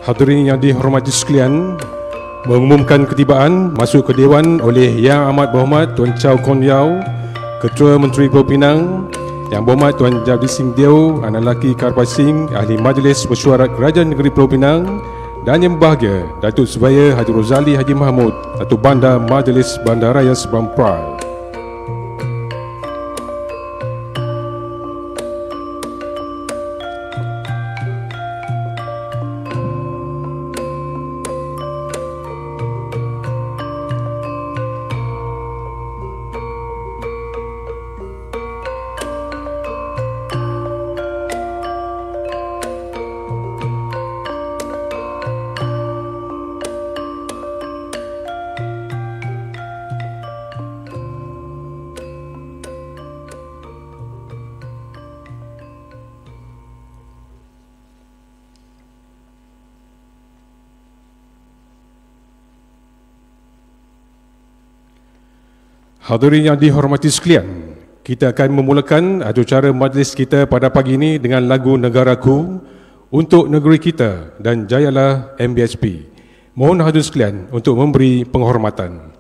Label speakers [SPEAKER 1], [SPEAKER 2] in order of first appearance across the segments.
[SPEAKER 1] Hadirin yang dihormati sekalian, mengumumkan ketibaan masuk ke Dewan oleh Yang Amat Berhormat Tuan Chow Kon Yao, Ketua Menteri Pulau Pinang, Yang Berhormat Tuan Javdi Singh Deo, Anak Lelaki Karpal Singh, Ahli Majlis Mesyuarat Kerajaan Negeri Pulau Pinang, dan yang berbahagia Datuk Sebaya Haji Rozali Haji Mahmud, Datuk Bandar Majlis Bandaraya Seberang Perai. Hadirin yang dihormati sekalian, kita akan memulakan acara majlis kita pada pagi ini dengan lagu Negaraku untuk negeri kita dan jayalah MBSP. Mohon hadirin sekalian untuk memberi penghormatan.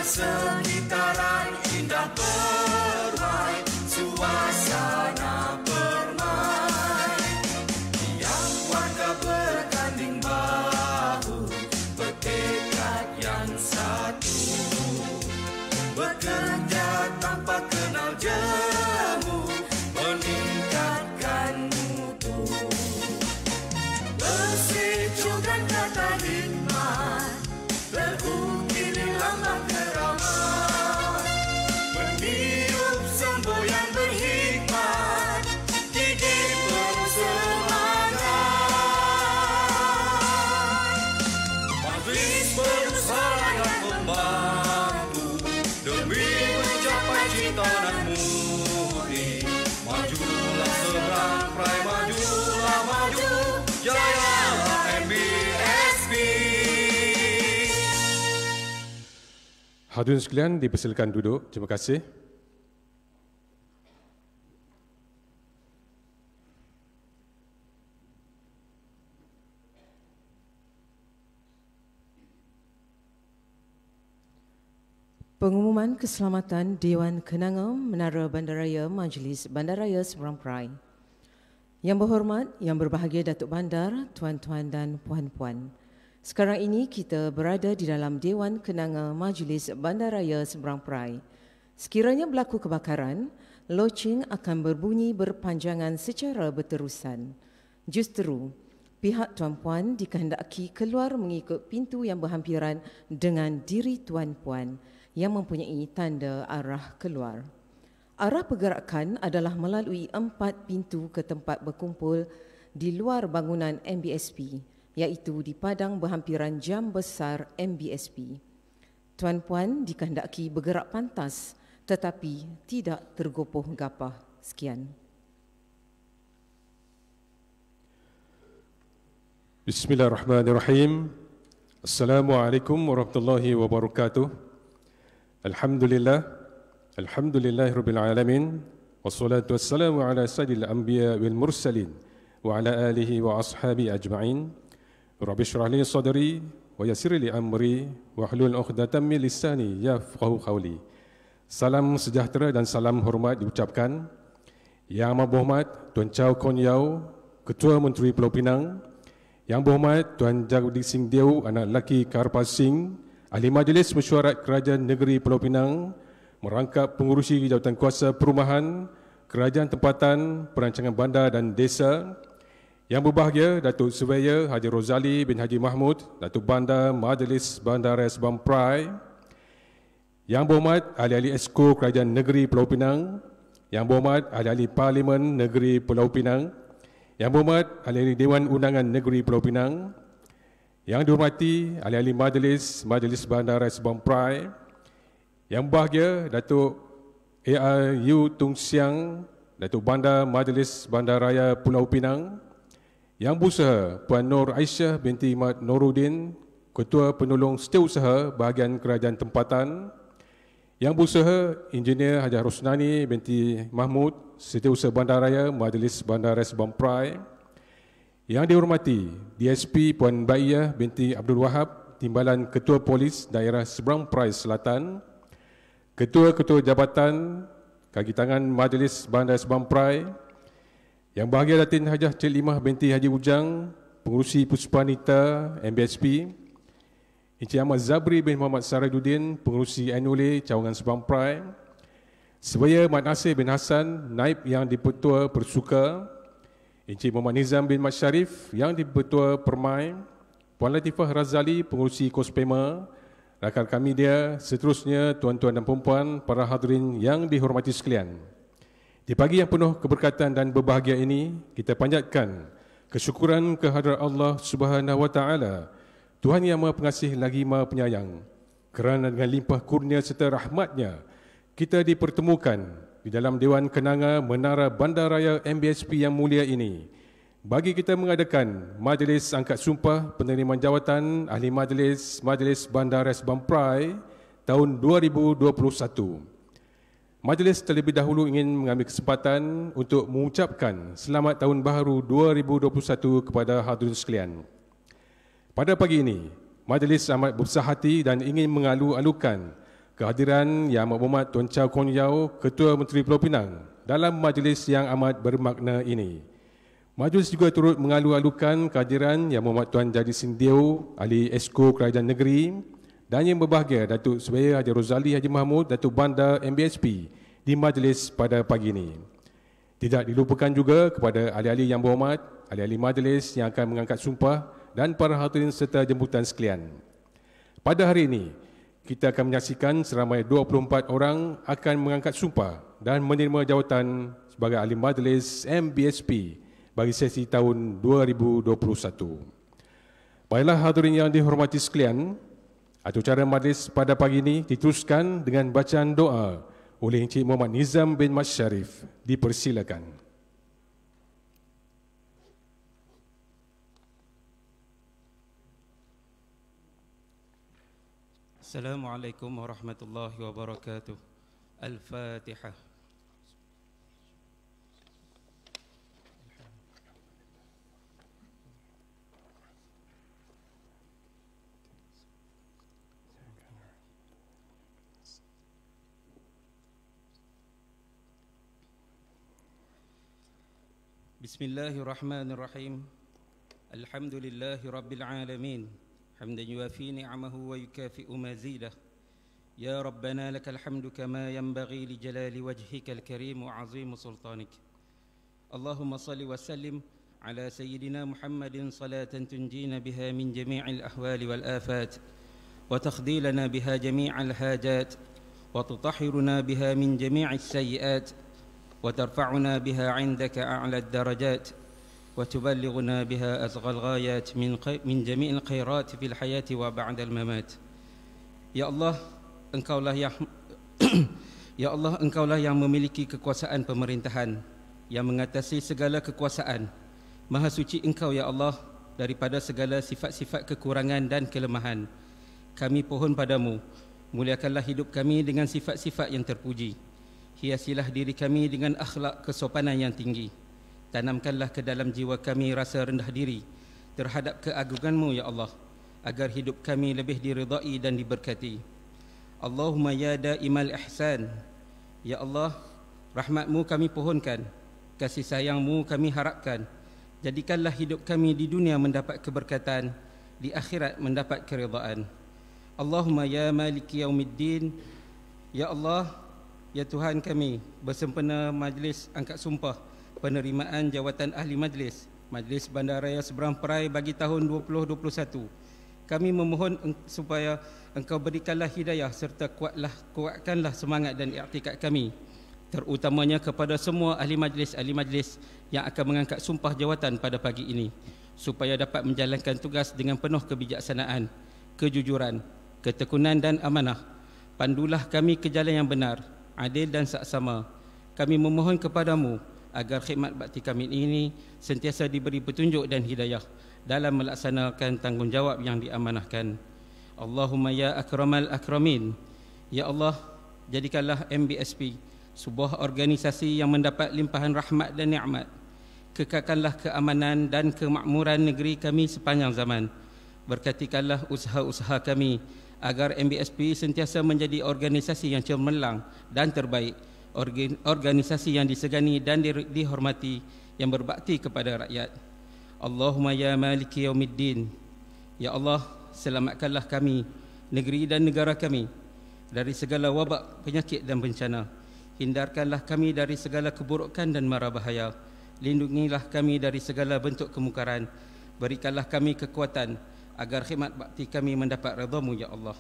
[SPEAKER 2] Sekitaran indah permai, suasana permai. Tiap warga bertanding bahu, bertekad yang satu, bekerja tanpa kenal jemu, meningkatkan mutu. Bersejuk dan kata hikmat, terukir di lambang keramat, meniup semboyan berhikmat, gigih bersemangat. Majlis berusaha dan membantu demi mencapai cita dan mudi. Majulah Seberang Perai, majulah maju, jayalah MBSP.
[SPEAKER 1] Hadirin sekalian dipersilakan duduk. Terima kasih.
[SPEAKER 3] Pengumuman Keselamatan Dewan Kenanga Menara Bandaraya Majlis Bandaraya Seberang Perai. Yang berhormat, yang berbahagia Datuk Bandar, tuan-tuan dan puan-puan. Sekarang ini kita berada di dalam Dewan Kenanga Majlis Bandaraya Seberang Perai. Sekiranya berlaku kebakaran, loceng akan berbunyi berpanjangan secara berterusan. Justeru, pihak tuan-puan dikehendaki keluar mengikut pintu yang berhampiran dengan diri tuan-puan yang mempunyai tanda arah keluar. Arah pergerakan adalah melalui 4 pintu ke tempat berkumpul di luar bangunan MBSP, iaitu di padang berhampiran jam besar MBSP. Tuan-puan dikehendaki bergerak pantas tetapi tidak tergopoh gapah. Sekian.
[SPEAKER 1] Bismillahirrahmanirrahim. Assalamualaikum warahmatullahi wabarakatuh. Alhamdulillah. Alhamdulillahirabbil alamin. Wassalatu wassalamu ala sayyidil anbiya wal mursalin wa ala alihi wa ashabi ajma'in. Rabbi shrah li sadri wa yassir li amri wa hlul 'uqdatam min lisani yafqahu qawli. Salam sejahtera dan salam hormat diucapkan Yang Amat Berhormat Tuan Chow Kon Yau, Ketua Menteri Pulau Pinang, Yang Berhormat Tuan Jagdish Singh Deo, anak lelaki Karpal Singh, Ahli Majlis Mesyuarat Kerajaan Negeri Pulau Pinang, merangkap pengurusi jawatan kuasa perumahan, kerajaan tempatan, perancangan bandar dan desa. Yang berbahagia Datuk Surveyor Haji Rozali bin Haji Mahmud, Datuk Bandar Majlis Bandaraya Seberang Perai. Yang berhormat ahli-ahli Esko Kerajaan Negeri Pulau Pinang, yang berhormat ahli-ahli Parlimen Negeri Pulau Pinang, yang berhormat ahli-ahli Dewan Undangan Negeri Pulau Pinang, yang dihormati ahli-ahli Majlis Bandaraya Seberang Perai. Yang berbahagia Datuk A.R. Yu Tung Siang, Datuk Bandar Majlis Bandaraya Pulau Pinang. Yang berusaha Puan Nur Aisyah binti Mat Noruddin, Ketua Penolong Setiausaha Bahagian Kerajaan Tempatan. Yang berusaha Engineer Hajah Rosnani binti Mahmud, Setiausaha Bandaraya Majlis Bandaraya Seberang Perai. Yang dihormati DSP Puan Baiyah binti Abdul Wahab, Timbalan Ketua Polis Daerah Seberang Perai Selatan. Ketua-ketua jabatan kaki tangan Majlis Bandar Seberang Perai. Yang bahagia Datin Hajah Cik Limah binti Haji Ujang, Pengurusi Puspanita MBSP. Encik Ahmad Zabri bin Muhammad Sarajuddin, Pengurusi NULA Cawangan Seberang Perai. Sebaya Mat Nasir bin Hassan, Naib yang di-Pertua Persuka. Encik Muhammad Nizam bin Mat Syarif yang di-Pertua Permai. Puan Latifah Razali, Pengurusi Kospema. Rakan kami dia, seterusnya tuan-tuan dan perempuan, para hadirin yang dihormati sekalian. Di pagi yang penuh keberkatan dan berbahagia ini, kita panjatkan kesyukuran kehadrat Allah Subhanahu Wa Taala, Tuhan yang Maha Pengasih lagi Maha Penyayang, kerana dengan limpah kurnia serta rahmatnya, kita dipertemukan di dalam Dewan Kenanga Menara Bandaraya MBSP yang mulia ini, bagi kita mengadakan Majlis Angkat Sumpah Penerimaan Jawatan Ahli Majlis Bandaraya Seberang Perai tahun 2021. Majlis terlebih dahulu ingin mengambil kesempatan untuk mengucapkan Selamat Tahun Baharu 2021 kepada hadirin sekalian. Pada pagi ini, Majlis amat berbesar hati dan ingin mengalu-alukan kehadiran Yang Amat Berhormat Tuan Chow Kon Yau, Ketua Menteri Pulau Pinang, dalam majlis yang amat bermakna ini. Majlis juga turut mengalu-alukan kehadiran Yang Berhormat Tuan Jagdish Singh Deo, Ahli Esko Kerajaan Negeri, dan yang berbahagia Datuk Surveyor Haji Rozali Haji Mahmud, Datuk Bandar MBSP di majlis pada pagi ini. Tidak dilupakan juga kepada ahli-ahli yang berhormat, ahli-ahli majlis yang akan mengangkat sumpah dan para hadirin serta jemputan sekalian. Pada hari ini, kita akan menyaksikan seramai 24 orang akan mengangkat sumpah dan menerima jawatan sebagai ahli majlis MBSP bagi sesi tahun 2021. Baiklah hadirin yang dihormati sekalian, acara majlis pada pagi ini diteruskan dengan bacaan doa oleh Encik Muhammad Nizam bin Mat Syarif. Dipersilakan.
[SPEAKER 4] Assalamualaikum warahmatullahi wabarakatuh. Al-Fatihah. بسم الله الرحمن الرحيم الحمد لله رب العالمين حمدا يوافي نعمه ويكافئ مزيده يا ربنا لك الحمد كما ينبغي لجلال وجهك الكريم وعظيم سلطانك اللهم صل وسلم على سيدنا محمد صلاة تنجينا بها من جميع الأحوال والآفات وتقضي لنا بها جميع الحاجات وتطهرنا بها من جميع السيئات وترفعنا بها عندك أعلى الدرجات وتبلغنا بها أصغى الغايات من جميع الخيرات في الحياة وبعد الممات يا الله Engkaulah yang Ya Allah, Engkaulah yang memiliki kekuasaan pemerintahan yang mengatasi segala kekuasaan. Maha suci Engkau ya Allah daripada segala sifat-sifat kekurangan dan kelemahan. Kami pohon padamu, muliakanlah hidup kami dengan sifat-sifat yang terpuji. Hiasilah diri kami dengan akhlak kesopanan yang tinggi. Tanamkanlah ke dalam jiwa kami rasa rendah diri terhadap keagungan-Mu ya Allah, agar hidup kami lebih diridai dan diberkati. Allahumma ya daimal ihsan, ya Allah, rahmat-Mu kami pohonkan, kasih sayang-Mu kami harapkan. Jadikanlah hidup kami di dunia mendapat keberkatan, di akhirat mendapat keridaan. Allahumma ya maliki yaumiddin, ya Allah, ya Tuhan kami, bersempena majlis angkat sumpah penerimaan jawatan ahli majlis Bandaraya Seberang Perai bagi tahun 2021. Kami memohon supaya Engkau berikanlah hidayah serta kuatkanlah semangat dan i'tikad kami, terutamanya kepada semua ahli majlis yang akan mengangkat sumpah jawatan pada pagi ini, supaya dapat menjalankan tugas dengan penuh kebijaksanaan, kejujuran, ketekunan dan amanah. Pandulah kami ke jalan yang benar, adil dan saksama. Kami memohon kepadamu agar khidmat bakti kami ini sentiasa diberi petunjuk dan hidayah dalam melaksanakan tanggungjawab yang diamanahkan. Allahumma ya akramal akramin, ya Allah, jadikanlah MBSP sebuah organisasi yang mendapat limpahan rahmat dan nikmat. Kekalkanlah keamanan dan kemakmuran negeri kami sepanjang zaman. Berkatikanlah usaha-usaha kami agar MBSP sentiasa menjadi organisasi yang cemerlang dan terbaik, organisasi yang disegani dan dihormati, yang berbakti kepada rakyat. Allahumma ya maliki yaumiddin, ya Allah, selamatkanlah kami, negeri dan negara kami dari segala wabak, penyakit dan bencana. Hindarkanlah kami dari segala keburukan dan mara bahaya. Lindungilah kami dari segala bentuk kemungkaran. Berikanlah kami kekuatan agar khidmat bakti kami mendapat redha-Mu ya Allah.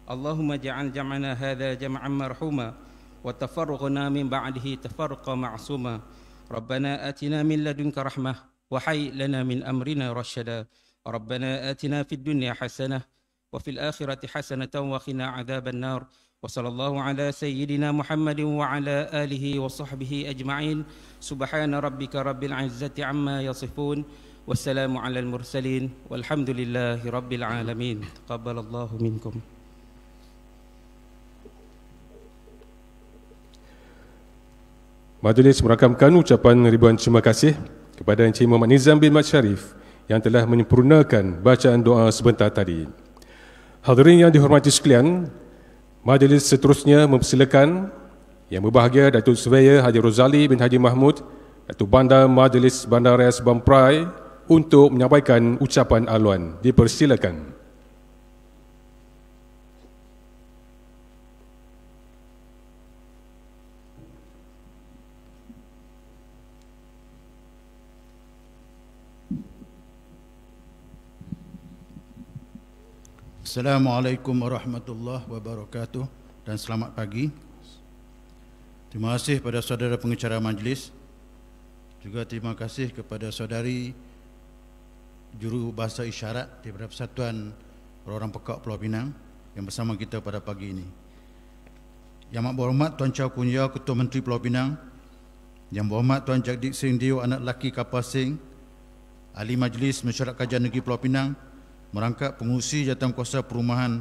[SPEAKER 4] Allahumma ja'al jam'ana hadha jam'an marhuma wa tafarruqna min ba'dihi tafarruqa ma'suma. Rabbana atina min ladunka rahmah wa hayyi lana min amrina rasyada. ربنا آتنا في الدنيا حسنة وفي الآخرة حسنة وقنا عذاب النار وصلى الله على سيدنا محمد وعلى آله وصحبه أجمعين سبحان ربك رب العزة عما يصفون والسلام على المرسلين والحمد لله رب العالمين تقبل الله منكم.
[SPEAKER 1] Majlis merakamkan ucapan ribuan terima kasih kepada Encik Muhammad Nizam bin Mat Sharif yang telah menyempurnakan bacaan doa sebentar tadi. Hadirin yang dihormati sekalian, majlis seterusnya mempersilakan Yang berbahagia Datuk Surveyor Haji Rozali bin Haji Mahmud, Datuk Bandar Majlis Bandaraya Seberang Perai untuk menyampaikan ucapan aluan. Dipersilakan.
[SPEAKER 5] Assalamualaikum warahmatullahi wabarakatuh dan selamat pagi. Terima kasih kepada saudara pengacara majlis. Juga terima kasih kepada saudari juru bahasa isyarat daripada Persatuan Orang Pekak Pulau Pinang yang bersama kita pada pagi ini. Yang amat berhormat Tuan Chow Kun Yeow, Ketua Menteri Pulau Pinang. Yang berhormat Tuan Jagdick Singh Deo, anak lelaki Kapal Singh, Ahli Majlis Mesyuarat Kajian Negeri Pulau Pinang, merangkap pengurusi Jawatankuasa Perumahan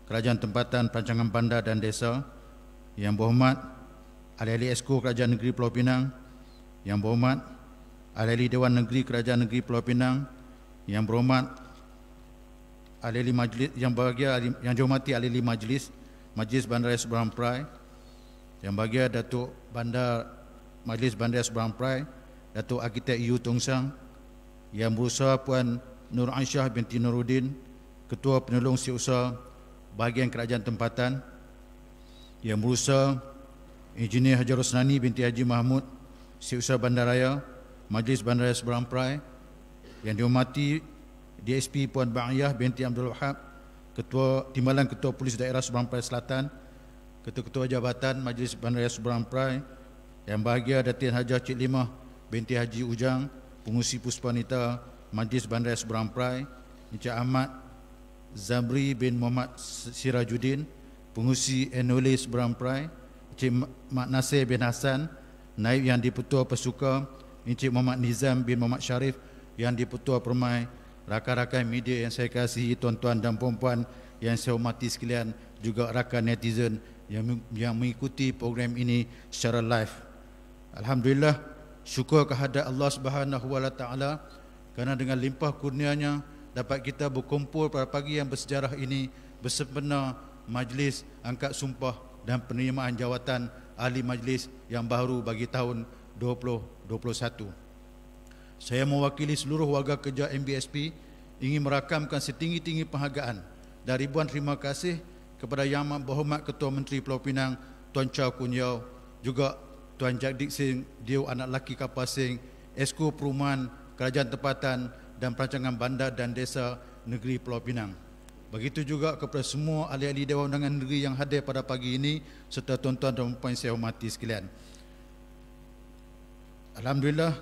[SPEAKER 5] Kerajaan Tempatan Perancangan Bandar dan Desa. Yang berhormat ahli-ahli Esko Kerajaan Negeri Pulau Pinang. Yang berhormat ahli-ahli Dewan Negeri Kerajaan Negeri Pulau Pinang. Yang berhormat ahli-ahli majlis yang berbahagia, yang dihormati ahli-ahli majlis Majlis Bandaraya Seberang Perai, yang berbahagia Datuk Bandar Majlis Bandaraya Seberang Perai, Datuk Arkitek Yu Tong Sang, Yang Berusaha Puan Nur Aisyah binti Nuruddin, Ketua Penolong Setiausaha Bahagian Kerajaan Tempatan, Yang Berusaha Engineer Haji Rosnani binti Haji Mahmud, Setiausaha Bandaraya, Majlis Bandaraya Seberang Perai. Yang dihormati DSP Puan Ba'iyah binti Abdul Wahab, Ketua Timbalan Ketua Polis Daerah Seberang Perai Selatan, Ketua-Ketua Jabatan Majlis Bandaraya Seberang Perai. Yang bahagia Datin Hajah Cik Limah binti Haji Ujang, Pengurusi Puspanita Majlis Bandaraya Seberang Perai. Encik Ahmad Zabri bin Muhammad Sirajuddin, Pengurusi Enole Seberang Perai. Encik Mak Nasir bin Hassan, Naib Yang di-Pertua Pesuka. Encik Muhammad Nizam bin Muhammad Sharif, Yang di-Pertua Permai. Rakan-rakan media yang saya kasihi, tuan-tuan dan puan-puan yang saya hormati sekalian, juga rakan netizen yang mengikuti program ini secara live. Alhamdulillah, syukur kehadrat Allah Subhanahu wa taala kerana dengan limpah kurnianya dapat kita berkumpul pada pagi yang bersejarah ini bersempena majlis angkat sumpah dan penerimaan jawatan ahli majlis yang baru bagi tahun 2021. Saya mewakili seluruh warga kerja MBSP ingin merakamkan setinggi-tinggi penghargaan dan ribuan terima kasih kepada Yang Amat Berhormat Ketua Menteri Pulau Pinang Tuan Chow Kun Yeow, juga Tuan Jagdick Singh Deo Anak Laki Kapal Singh, Esko Perumahan Kerajaan Tempatan dan Perancangan Bandar dan Desa Negeri Pulau Pinang. Begitu juga kepada semua ahli-ahli Dewan Undangan Negeri yang hadir pada pagi ini serta tuan-tuan dan puan saya hormati sekalian. Alhamdulillah,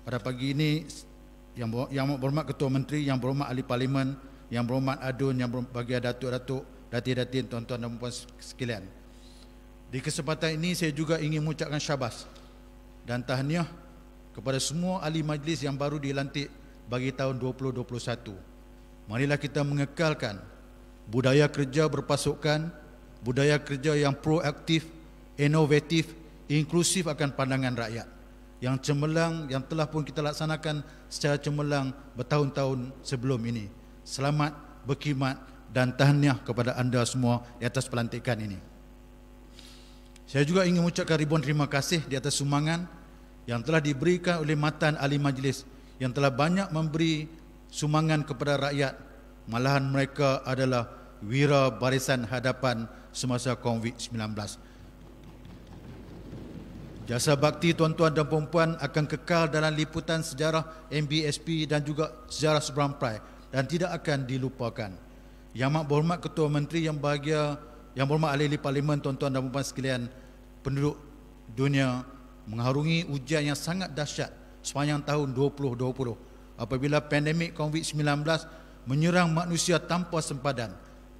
[SPEAKER 5] pada pagi ini Yang Amat Berhormat Ketua Menteri, Yang Berhormat Ahli Parlimen, Yang Berhormat Adun, Yang Berbahagia Datuk-Datuk, Datin-Datin, tuan-tuan dan puan sekalian. Di kesempatan ini saya juga ingin mengucapkan syabas dan tahniah kepada semua ahli majlis yang baru dilantik bagi tahun 2021. Marilah kita mengekalkan budaya kerja berpasukan, budaya kerja yang proaktif, inovatif, inklusif akan pandangan rakyat, yang cemerlang, yang telah pun kita laksanakan secara cemerlang bertahun-tahun sebelum ini. Selamat, berkhidmat dan tahniah kepada anda semua di atas pelantikan ini. Saya juga ingin mengucapkan ribuan terima kasih di atas sumbangan yang telah diberikan oleh matan ahli majlis yang telah banyak memberi sumbangan kepada rakyat, malahan mereka adalah wira barisan hadapan semasa COVID-19. Jasa bakti tuan-tuan dan puan-puan akan kekal dalam liputan sejarah MBSP dan juga sejarah Seberang Perai dan tidak akan dilupakan. Yang Amat Berhormat Ketua Menteri yang bahagia, Yang Berhormat Ahli Parlimen, tuan-tuan dan puan-puan sekalian, penduduk dunia mengharungi ujian yang sangat dahsyat sepanjang tahun 2020 apabila pandemik COVID-19 menyerang manusia tanpa sempadan,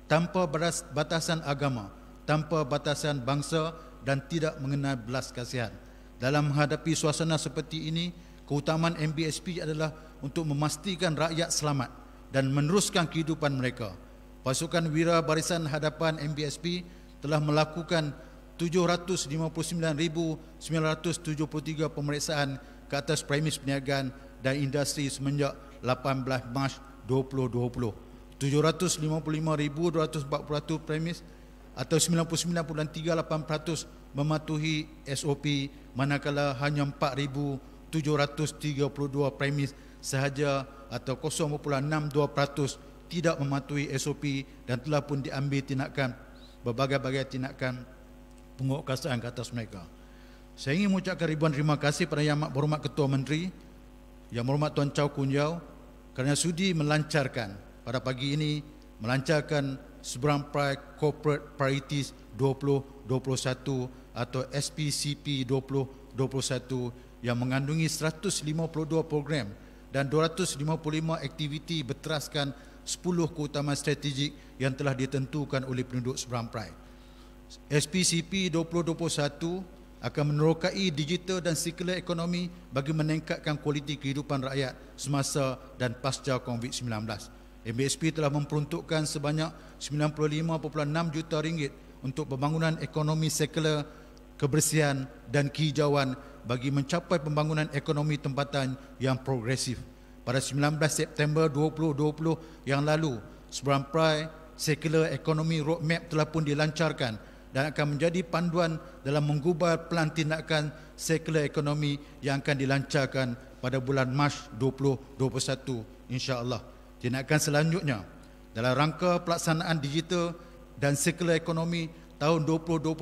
[SPEAKER 5] tanpa batasan agama, tanpa batasan bangsa dan tidak mengenal belas kasihan. Dalam menghadapi suasana seperti ini, keutamaan MBSP adalah untuk memastikan rakyat selamat dan meneruskan kehidupan mereka. Pasukan Wira Barisan Hadapan MBSP telah melakukan 759,973 pemeriksaan ke atas premis perniagaan dan industri semenjak 18 Mac 2020. 755,241 premis atau 99.38% mematuhi SOP, manakala hanya 4,732 premis sahaja atau 0.62% tidak mematuhi SOP dan telah pun diambil tindakan berbagai-bagai tindakan penguatkuasaan ke atas mereka. Saya ingin mengucapkan ribuan terima kasih pada Yang Amat Berhormat Ketua Menteri, Yang Berhormat Tuan Chow Kun Yeow kerana sudi melancarkan pada pagi ini melancarkan Seberang Perai Corporate Priorities 2021 atau SPCP 2021 yang mengandungi 152 program dan 255 aktiviti berteraskan 10 keutamaan strategik yang telah ditentukan oleh penduduk Seberang Perai. SPCP 2021 akan menerokai digital dan sirkular ekonomi bagi meningkatkan kualiti kehidupan rakyat semasa dan pasca COVID-19. MBSP telah memperuntukkan sebanyak 95.6 juta ringgit untuk pembangunan ekonomi sirkular, kebersihan dan kehijauan bagi mencapai pembangunan ekonomi tempatan yang progresif. Pada 19 September 2020 yang lalu, Seberang Perai Circular Economy Roadmap telah pun dilancarkan dan akan menjadi panduan dalam menggubal pelan tindakan circular economy yang akan dilancarkan pada bulan Mac 2021 insya-Allah. Tindakan selanjutnya dalam rangka pelaksanaan digital dan circular economy tahun 2021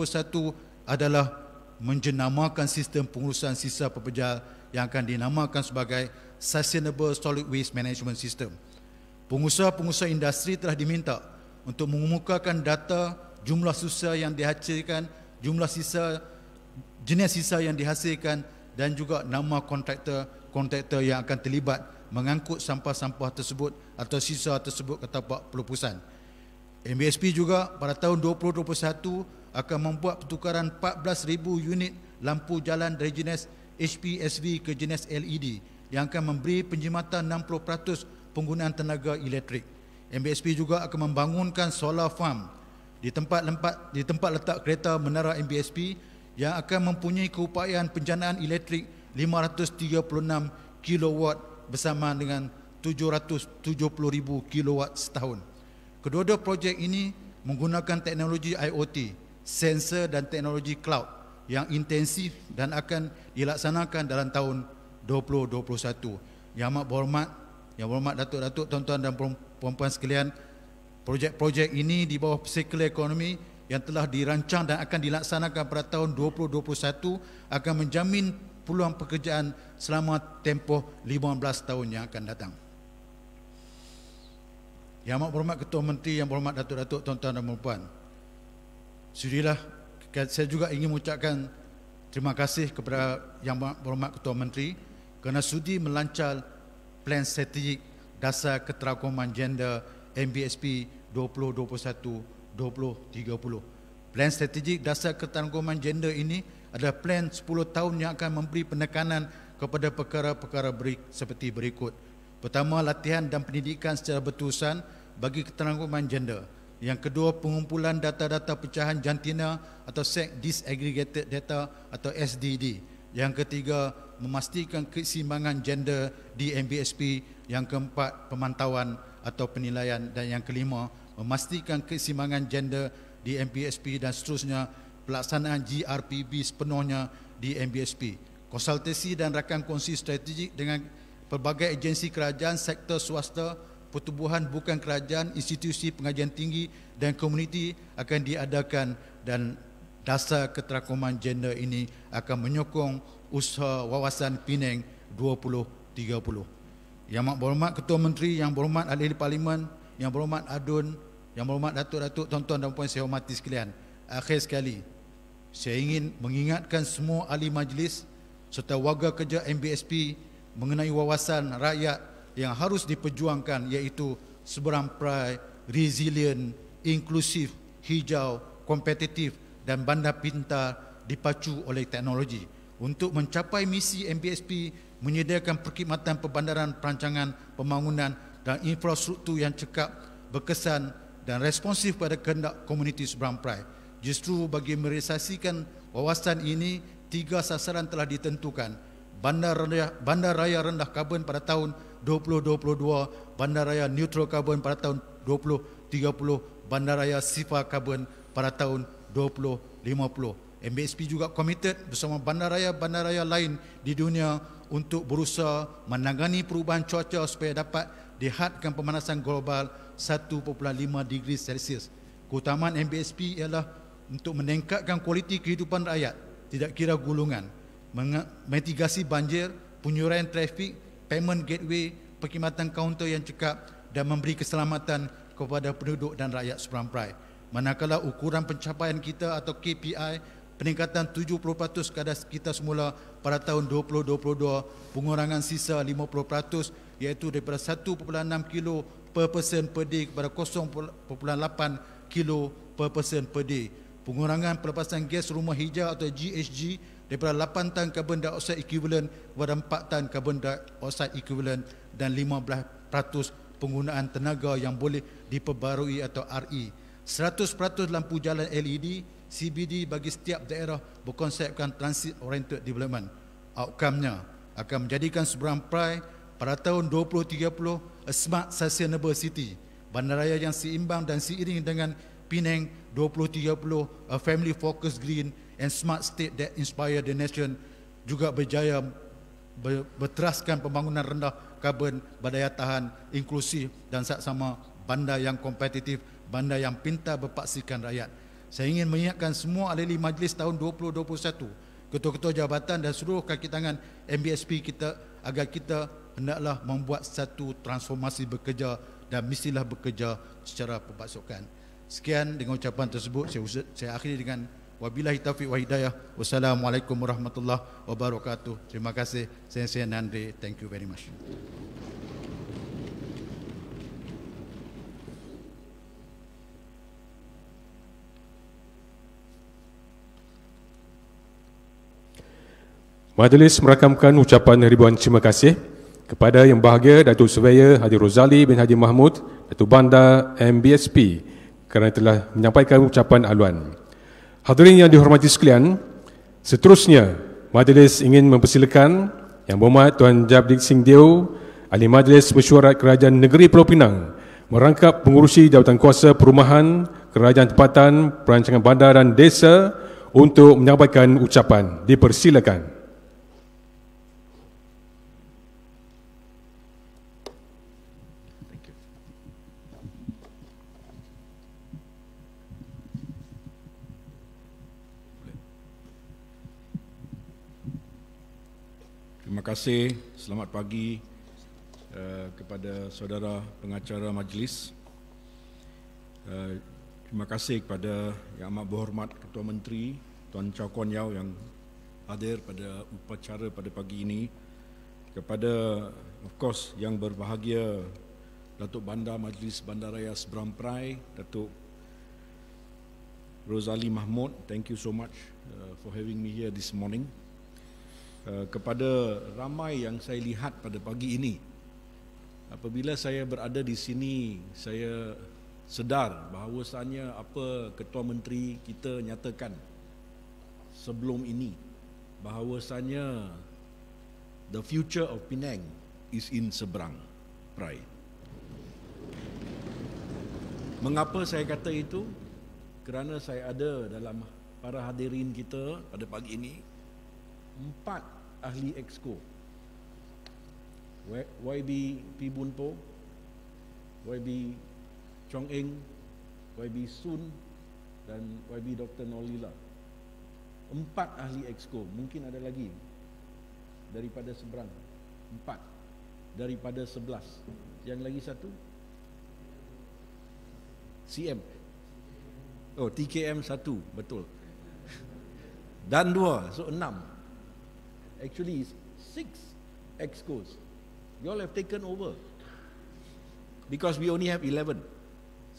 [SPEAKER 5] adalah menjenamakan sistem pengurusan sisa pepejal yang akan dinamakan sebagai Sustainable Solid Waste Management System. Pengusaha-pengusaha industri telah diminta untuk mengemukakan data jumlah sisa yang dihasilkan, jumlah sisa, jenis sisa yang dihasilkan dan juga nama kontraktor yang akan terlibat mengangkut sampah-sampah tersebut atau sisa tersebut ke tapak pelupusan. MBSP juga pada tahun 2021 akan membuat pertukaran 14,000 unit lampu jalan dari jenis HPSV ke jenis LED yang akan memberi penjimatan 60% penggunaan tenaga elektrik. MBSP juga akan membangunkan solar farm di tempat letak kereta menara MBSP yang akan mempunyai keupayaan penjanaan elektrik 536 kilowatt bersama dengan 770,000 kilowatt setahun. Kedua-dua projek ini menggunakan teknologi IoT, sensor dan teknologi cloud yang intensif dan akan dilaksanakan dalam tahun 2021. Yang amat berhormat Datuk-datuk, tuan-tuan dan puan-puan sekalian, projek-projek ini di bawah circular economy yang telah dirancang dan akan dilaksanakan pada tahun 2021 akan menjamin peluang pekerjaan selama tempoh 15 tahun yang akan datang. Yang amat berhormat Ketua Menteri, yang berhormat Datuk-datuk, tuan-tuan dan puan-puan, sudilah saya juga ingin mengucapkan terima kasih kepada yang berhormat Ketua Menteri kerana sudi melancar Plan Strategik Dasar Keterangkuman Gender MBSP 2021-2030. Plan Strategik Dasar Keterangkuman Gender ini adalah plan 10 tahun yang akan memberi penekanan kepada perkara-perkara seperti berikut. Pertama, latihan dan pendidikan secara berterusan bagi keterangkuman gender. Yang kedua, pengumpulan data-data pecahan jantina atau Sex Disaggregated Data atau SDD. Yang ketiga, memastikan keseimbangan gender di MBSP. Yang keempat, pemantauan atau penilaian. Dan yang kelima, memastikan keseimbangan gender di MBSP dan seterusnya pelaksanaan GRPB sepenuhnya di MBSP. Konsultasi dan rakan kongsi strategik dengan pelbagai agensi kerajaan, sektor swasta, pertubuhan bukan kerajaan, institusi pengajian tinggi dan komuniti akan diadakan dan dasar keterangkuman gender ini akan menyokong usaha wawasan Penang 2030. Yang berhormat Ketua Menteri, yang berhormat ahli parlimen, yang berhormat ADUN, yang berhormat Datuk-datuk, tuan-tuan dan puan saya hormati sekalian. Akhir sekali, saya ingin mengingatkan semua ahli majlis serta warga kerja MBSP mengenai wawasan rakyat yang harus diperjuangkan, iaitu seberang perai, resilient, inklusif, hijau, kompetitif dan bandar pintar dipacu oleh teknologi. Untuk mencapai misi MBSP menyediakan perkhidmatan perbandaran, perancangan, pembangunan dan infrastruktur yang cekap, berkesan dan responsif pada kehendak komuniti seberang perai. Justru bagi merealisasikan wawasan ini, 3 sasaran telah ditentukan. Bandar raya rendah karbon pada tahun 2022, bandar raya neutral karbon pada tahun 2030, bandar raya sifar karbon pada tahun 2050. MBSP juga komited bersama bandar raya lain di dunia untuk berusaha menangani perubahan cuaca supaya dapat dihadkan pemanasan global 1.5 degree Celsius. Keutamaan MBSP ialah untuk meningkatkan kualiti kehidupan rakyat, tidak kira golongan, mitigasi banjir, penyuraian trafik, payment gateway, perkhidmatan kaunter yang cekap dan memberi keselamatan kepada penduduk dan rakyat seberang perai. Manakala ukuran pencapaian kita atau KPI peningkatan 70% kadar kita semula pada tahun 2022, pengurangan sisa 50%, iaitu daripada 1.6 kilo per person per day kepada 0.8 kilo per person per day. Pengurangan pelepasan gas rumah hijau atau GHG daripada 8 tan karbon dioksida equivalent kepada 4 tan karbon dioksida equivalent dan 15% penggunaan tenaga yang boleh diperbarui atau RE. 100% lampu jalan LED CBD bagi setiap daerah berkonsepkan transit oriented development. Outcome-nya akan menjadikan seberang perai pada tahun 2030 a smart sustainable city, bandaraya yang seimbang dan seiring dengan Penang 2030, a family focused green and smart state that inspire the nation juga berjaya berteraskan pembangunan rendah karbon, berdaya tahan, inklusif dan saksama, bandar yang kompetitif, bandar yang pintar berpaksikan rakyat. Saya ingin mengingatkan semua ahli majlis tahun 2021, ketua-ketua jabatan dan seluruh kaki tangan MBSP kita agar kita hendaklah membuat satu transformasi bekerja dan mestilah bekerja secara perpasukan. Sekian dengan ucapan tersebut saya akhiri dengan wabillahi taufiq wa hidayah. Wassalamualaikum warahmatullahi wabarakatuh. Terima kasih. Saya Nandri. Thank you very much.
[SPEAKER 1] Majlis merakamkan ucapan ribuan terima kasih kepada Yang Berbahagia Datuk Surveyor Haji Rozali bin Haji Mahmud, Datuk Bandar MBSP kerana telah menyampaikan ucapan aluan. Hadirin yang dihormati sekalian, seterusnya majlis ingin mempersilakan Yang Berhormat Tuan Jabdik Singh Deo, Ahli Majlis Mesyuarat Kerajaan Negeri Pulau Pinang, merangkap pengurusi Jawatan Kuasa Perumahan, Kerajaan Tempatan, Perancangan Bandar dan Desa untuk menyampaikan ucapan. Dipersilakan.
[SPEAKER 6] Terima kasih, selamat pagi kepada saudara pengacara majlis. Terima kasih kepada Yang Amat Berhormat Ketua Menteri Tuan Chow Kon Yeow yang hadir pada upacara pada pagi ini. Kepada of course Yang Berbahagia Datuk Bandar Majlis Bandaraya Seberang Perai, Datuk Rozali Mahmud, thank you so much for having me here this morning. Kepada ramai yang saya lihat pada pagi ini, apabila saya berada di sini, saya sedar bahawasanya apa Ketua Menteri kita nyatakan sebelum ini, bahawasanya the future of Penang is in Seberang Perai. Mengapa saya kata itu? Kerana saya ada dalam para hadirin kita pada pagi ini 4 ahli exco, YB P. Bunpo, YB Chong Eng, YB Sun dan YB Dr. Nolila. 4 ahli exco, mungkin ada lagi daripada seberang, 4 daripada 11. Yang lagi satu CM, oh TKM 1, betul, dan 2, so 6. Actually 6 excos. You all have taken over because we only have 11.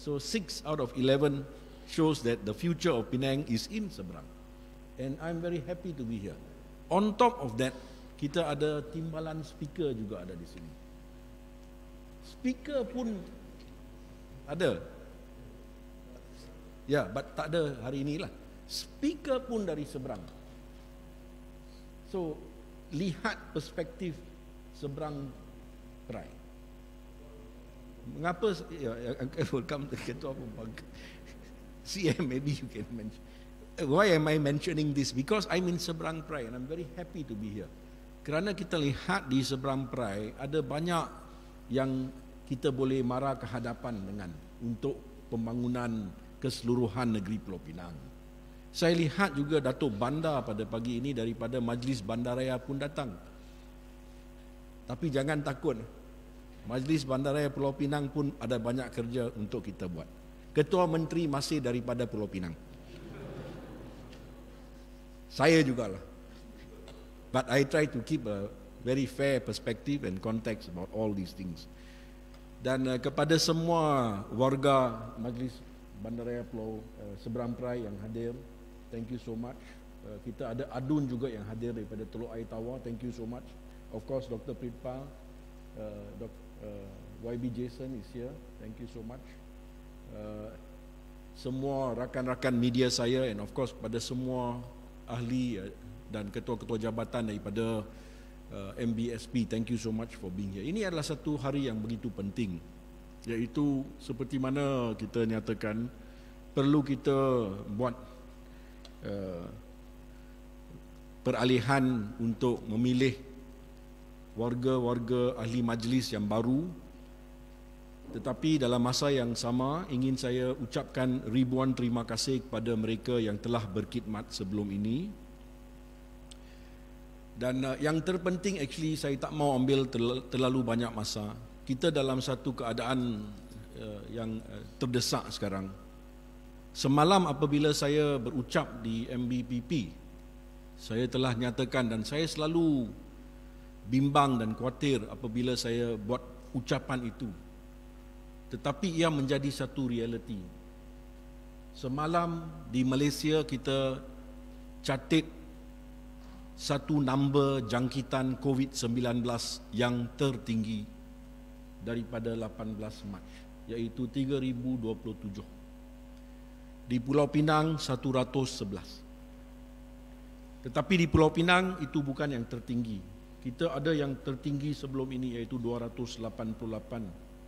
[SPEAKER 6] So 6 out of 11 shows that the future of Penang is in Seberang. And I'm very happy to be here. On top of that, kita ada timbalan speaker juga ada di sini. Speaker pun ada. Ya, but tak ada hari inilah. Speaker pun dari Seberang. So lihat perspektif Seberang Perai. Mengapa welcome to Ketua Pembangkit CM, maybe you can mention. Why am I mentioning this? Because I'm in Seberang Perai and I'm very happy to be here. Kerana kita lihat di Seberang Perai ada banyak yang kita boleh mara ke hadapan dengan untuk pembangunan keseluruhan negeri Pulau Pinang. Saya lihat juga Datuk Bandar pada pagi ini daripada Majlis Bandaraya pun datang. Tapi jangan takut, Majlis Bandaraya Pulau Pinang pun ada banyak kerja untuk kita buat. Ketua Menteri masih daripada Pulau Pinang. Saya jugalah. But I try to keep a very fair perspective and context about all these things. Dan kepada semua warga Majlis Bandaraya Pulau Seberang Perai yang hadir, thank you so much. Kita ada Adun juga yang hadir daripada Teluk Air Tawar. Thank you so much. Of course, Dr. Pritpal, YB Jason is here. Thank you so much. Semua rakan-rakan media saya and of course pada semua ahli dan ketua-ketua jabatan daripada MBSP. Thank you so much for being here. Ini adalah satu hari yang begitu penting, iaitu seperti mana kita nyatakan perlu kita buat peralihan untuk memilih warga-warga ahli majlis yang baru. Tetapi dalam masa yang sama ingin saya ucapkan ribuan terima kasih kepada mereka yang telah berkhidmat sebelum ini. Dan yang terpenting actually saya tak mau ambil terlalu banyak masa. Kita dalam satu keadaan yang terdesak sekarang. Semalam apabila saya berucap di MBPP, saya telah nyatakan dan saya selalu bimbang dan khawatir apabila saya buat ucapan itu. Tetapi ia menjadi satu realiti. Semalam di Malaysia kita catat satu number jangkitan COVID-19 yang tertinggi daripada 18 Mac, iaitu 3,027. Di Pulau Pinang 111. Tetapi di Pulau Pinang itu bukan yang tertinggi. Kita ada yang tertinggi sebelum ini iaitu 288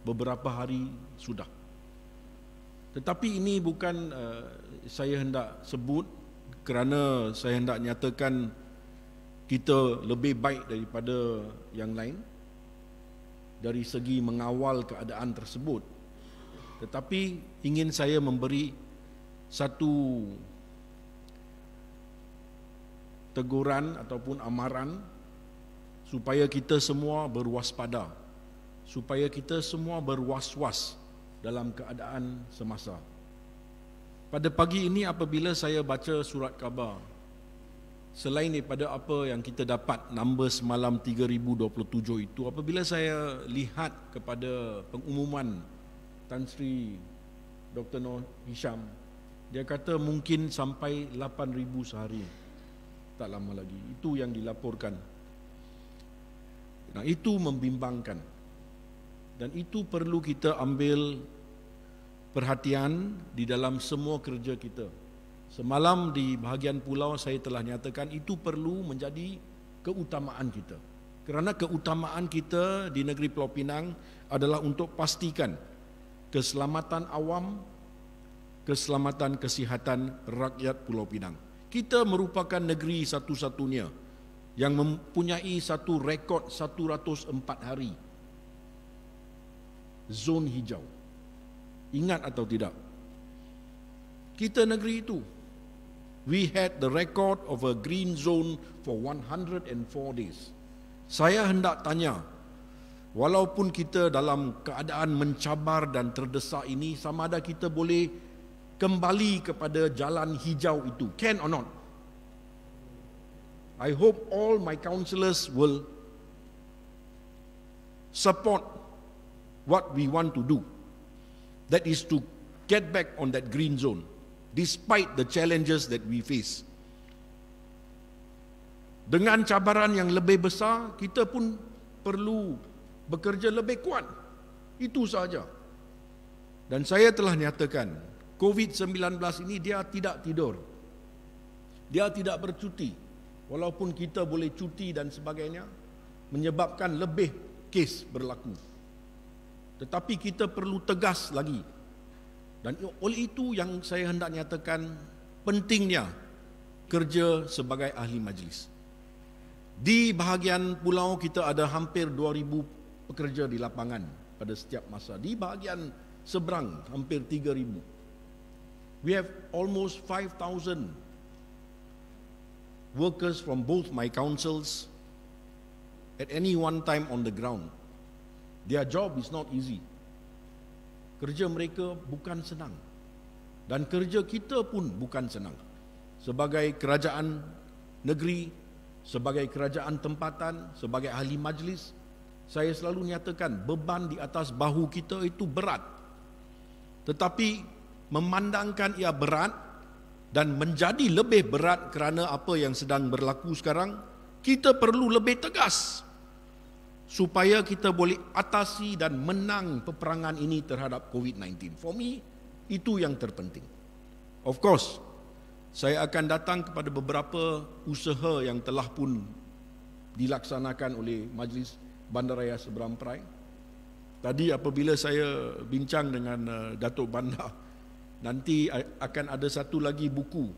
[SPEAKER 6] beberapa hari sudah. Tetapi ini bukan saya hendak sebut kerana saya hendak nyatakan kita lebih baik daripada yang lain dari segi mengawal keadaan tersebut. Tetapi ingin saya memberi satu teguran ataupun amaran supaya kita semua berwaspada, supaya kita semua berwas-was dalam keadaan semasa. Pada pagi ini apabila saya baca surat khabar, selain daripada apa yang kita dapat number semalam 3,027 itu, apabila saya lihat kepada pengumuman Tan Sri Dr. Noor Hisham, dia kata mungkin sampai 8,000 sehari. Tak lama lagi. Itu yang dilaporkan. Nah, itu membimbangkan. Dan itu perlu kita ambil perhatian di dalam semua kerja kita. Semalam di bahagian pulau saya telah nyatakan itu perlu menjadi keutamaan kita. Kerana keutamaan kita di negeri Pulau Pinang adalah untuk pastikan keselamatan awam, keselamatan kesihatan rakyat Pulau Pinang. Kita merupakan negeri satu-satunya yang mempunyai satu rekod 104 hari zon hijau. Ingat atau tidak? Kita negeri itu, we had the record of a green zone for 104 days. Saya hendak tanya, walaupun kita dalam keadaan mencabar dan terdesak ini, sama ada kita boleh kembali kepada jalan hijau itu, can or not? I hope all my councillors will support what we want to do. That is to get back on that green zone, despite the challenges that we face. Dengan cabaran yang lebih besar, kita pun perlu bekerja lebih kuat. Itu sahaja. Dan saya telah nyatakan, COVID-19 ini dia tidak tidur. Dia tidak bercuti. Walaupun kita boleh cuti dan sebagainya, menyebabkan lebih kes berlaku. Tetapi kita perlu tegas lagi. Dan oleh itu yang saya hendak nyatakan pentingnya kerja sebagai ahli majlis. Di bahagian pulau kita ada hampir 2,000 pekerja di lapangan pada setiap masa. Di bahagian seberang hampir 3,000. We have almost 5,000 workers from both my councils at any one time on the ground. Their job is not easy. Kerja mereka bukan senang. Dan kerja kita pun bukan senang. Sebagai kerajaan negeri, sebagai kerajaan tempatan, sebagai ahli majlis, saya selalu nyatakan beban di atas bahu kita itu berat. Tetapi memandangkan ia berat dan menjadi lebih berat kerana apa yang sedang berlaku sekarang, kita perlu lebih tegas supaya kita boleh atasi dan menang peperangan ini terhadap COVID-19. For me, itu yang terpenting. Of course, saya akan datang kepada beberapa usaha yang telah pun dilaksanakan oleh Majlis Bandaraya Seberang Perai. Tadi apabila saya bincang dengan Datuk Bandar, nanti akan ada satu lagi buku,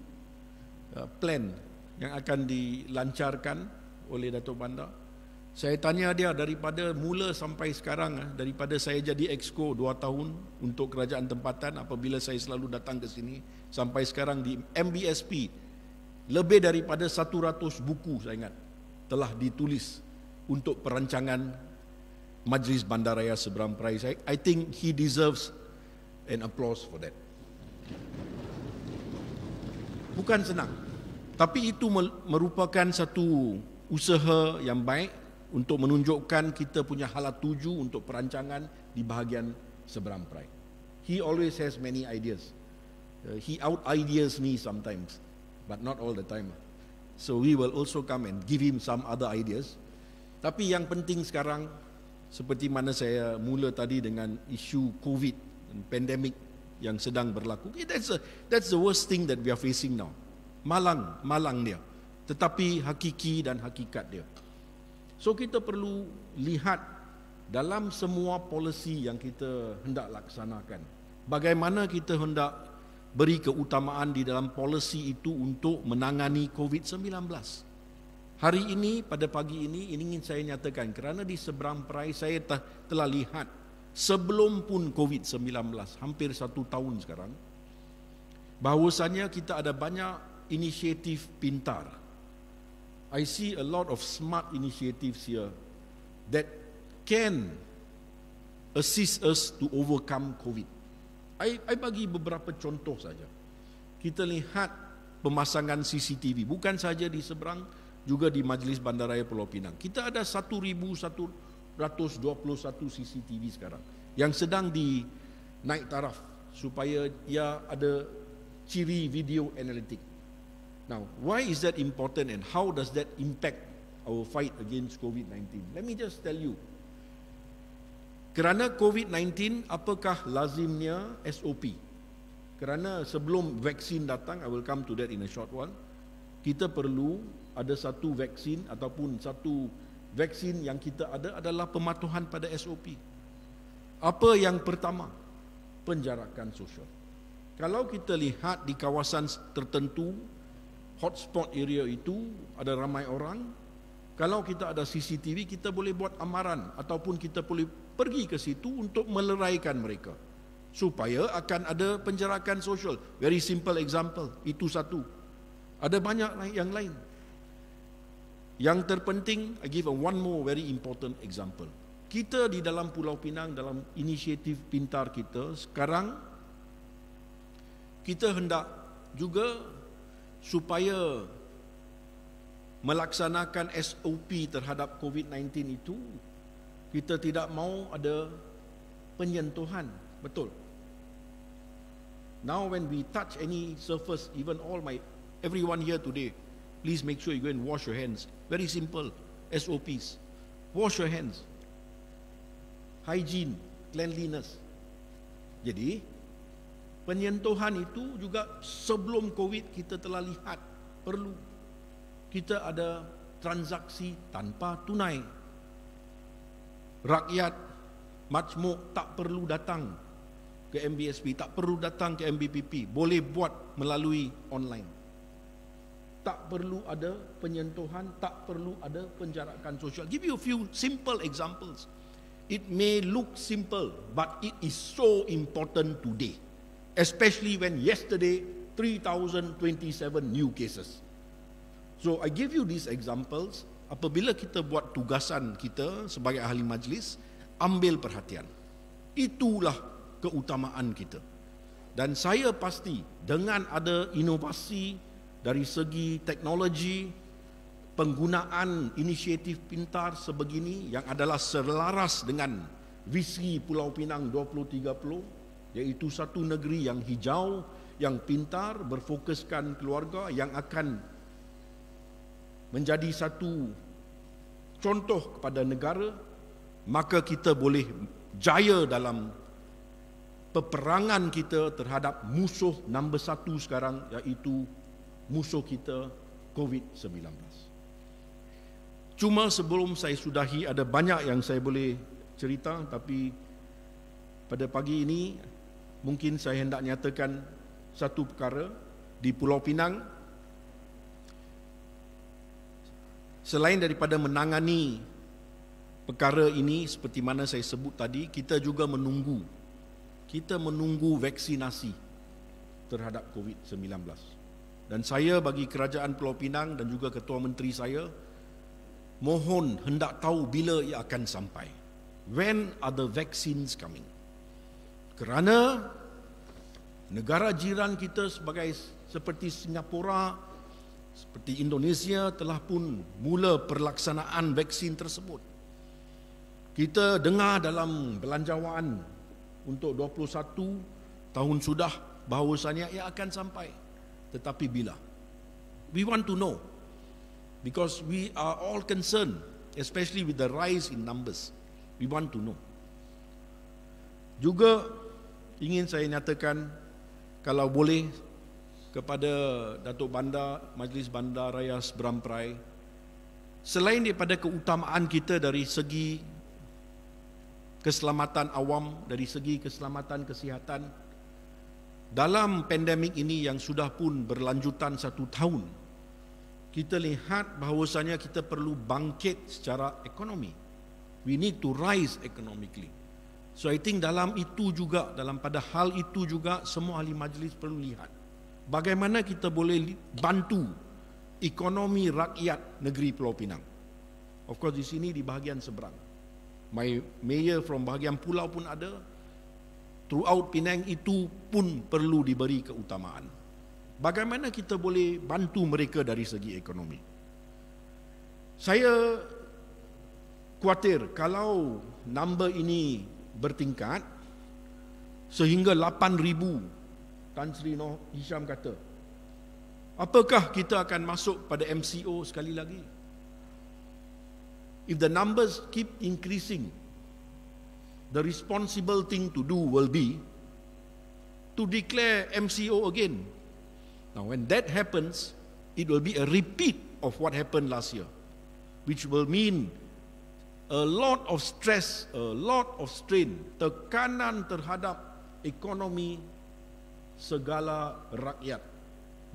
[SPEAKER 6] plan yang akan dilancarkan oleh Datuk Bandar. Saya tanya dia daripada mula sampai sekarang, daripada saya jadi Exco 2 tahun untuk kerajaan tempatan, apabila saya selalu datang ke sini, sampai sekarang di MBSP, lebih daripada 100 buku saya ingat telah ditulis untuk perancangan Majlis Bandaraya Seberang Perai. I think he deserves an applause for that. Bukan senang, tapi itu merupakan satu usaha yang baik untuk menunjukkan kita punya halat tuju untuk perancangan di bahagian seberang perai. He always has many ideas. He out-ideas me sometimes, but not all the time. So we will also come and give him some other ideas. Tapi yang penting sekarang, seperti mana saya mula tadi dengan isu COVID dan pandemik yang sedang berlaku, that's the worst thing that we are facing now. Malang dia, tetapi hakiki dan hakikat dia. So kita perlu lihat dalam semua polisi yang kita hendak laksanakan, bagaimana kita hendak beri keutamaan di dalam polisi itu untuk menangani COVID-19. Hari ini, pada pagi ini ingin saya nyatakan, kerana di seberang perai saya telah lihat sebelum pun COVID-19, hampir 1 tahun sekarang, bahawasanya kita ada banyak inisiatif pintar. I see a lot of smart initiatives here that can assist us to overcome COVID. I bagi beberapa contoh saja. Kita lihat pemasangan CCTV, bukan saja di seberang, juga di Majlis Bandaraya Pulau Pinang. Kita ada 1,121 CCTV sekarang yang sedang dinaik taraf supaya ia ada ciri video analitik. Now, why is that important and how does that impact our fight against COVID-19? Let me just tell you. Kerana COVID-19, apakah lazimnya SOP? Kerana sebelum vaksin datang, I will come to that in a short while, kita perlu ada satu vaksin ataupun satu vaksin yang kita ada adalah pematuhan pada SOP. Apa yang pertama? Penjarakan sosial. Kalau kita lihat di kawasan tertentu, hotspot area itu ada ramai orang, kalau kita ada CCTV, kita boleh buat amaran ataupun kita boleh pergi ke situ untuk meleraikan mereka supaya akan ada penjarakan sosial. Very simple example, itu satu. Ada banyak yang lain. Yang terpenting, I give one more very important example. Kita di dalam Pulau Pinang, dalam inisiatif pintar kita, sekarang kita hendak juga supaya melaksanakan SOP terhadap COVID-19 itu, kita tidak mau ada penyentuhan. Betul. Now when we touch any surface, even everyone here today, please make sure you go and wash your hands. Very simple SOPs. Wash your hands. Hygiene, cleanliness. Jadi penyentuhan itu juga sebelum COVID kita telah lihat perlu. Kita ada transaksi tanpa tunai. Rakyat majmuk tak perlu datang ke MBSP, tak perlu datang ke MBPP, boleh buat melalui online. Tak perlu ada penyentuhan, tak perlu ada penjarakan sosial. Give you a few simple examples. It may look simple, but it is so important today. Especially when yesterday 3,027 new cases. So I give you these examples. Apabila kita buat tugasan kita sebagai ahli majlis, ambil perhatian. Itulah keutamaan kita. Dan saya pasti dengan ada inovasi dari segi teknologi, penggunaan inisiatif pintar sebegini yang adalah selaras dengan visi Pulau Pinang 2030, iaitu satu negeri yang hijau, yang pintar, berfokuskan keluarga, yang akan menjadi satu contoh kepada negara, maka kita boleh jaya dalam peperangan kita terhadap musuh nombor 1 sekarang, iaitu musuh kita COVID-19. Cuma sebelum saya sudahi, ada banyak yang saya boleh cerita, tapi pada pagi ini mungkin saya hendak nyatakan satu perkara. Di Pulau Pinang selain daripada menangani perkara ini seperti mana saya sebut tadi, kita juga menunggu vaksinasi terhadap COVID-19. Dan saya bagi Kerajaan Pulau Pinang dan juga Ketua Menteri saya, mohon hendak tahu bila ia akan sampai. When are the vaccines coming? Kerana negara jiran kita seperti Singapura, seperti Indonesia telah pun mula pelaksanaan vaksin tersebut. Kita dengar dalam belanjawaan untuk 21 tahun sudah bahawasanya ia akan sampai. Tetapi bila? We want to know. Because we are all concerned, especially with the rise in numbers. We want to know. Juga ingin saya nyatakan, kalau boleh, kepada Datuk Bandar, Majlis Bandaraya Seberang Perai, selain daripada keutamaan kita dari segi keselamatan awam, dari segi keselamatan kesihatan, dalam pandemik ini yang sudah pun berlanjutan 1 tahun, kita lihat bahawasanya kita perlu bangkit secara ekonomi. We need to rise economically. So I think dalam itu juga, pada hal itu juga, semua ahli majlis perlu lihat bagaimana kita boleh bantu ekonomi rakyat negeri Pulau Pinang. Of course di sini di bahagian seberang, my mayor from bahagian pulau pun ada. Throughout Penang itu pun perlu diberi keutamaan. Bagaimana kita boleh bantu mereka dari segi ekonomi? Saya khawatir kalau number ini bertingkat sehingga 8,000, Tan Sri Noh Hisham kata, apakah kita akan masuk pada MCO sekali lagi? If the numbers keep increasing, the responsible thing to do will be to declare MCO again. Now when that happens, it will be a repeat of what happened last year, which will mean a lot of stress, a lot of strain, tekanan terhadap ekonomi segala rakyat,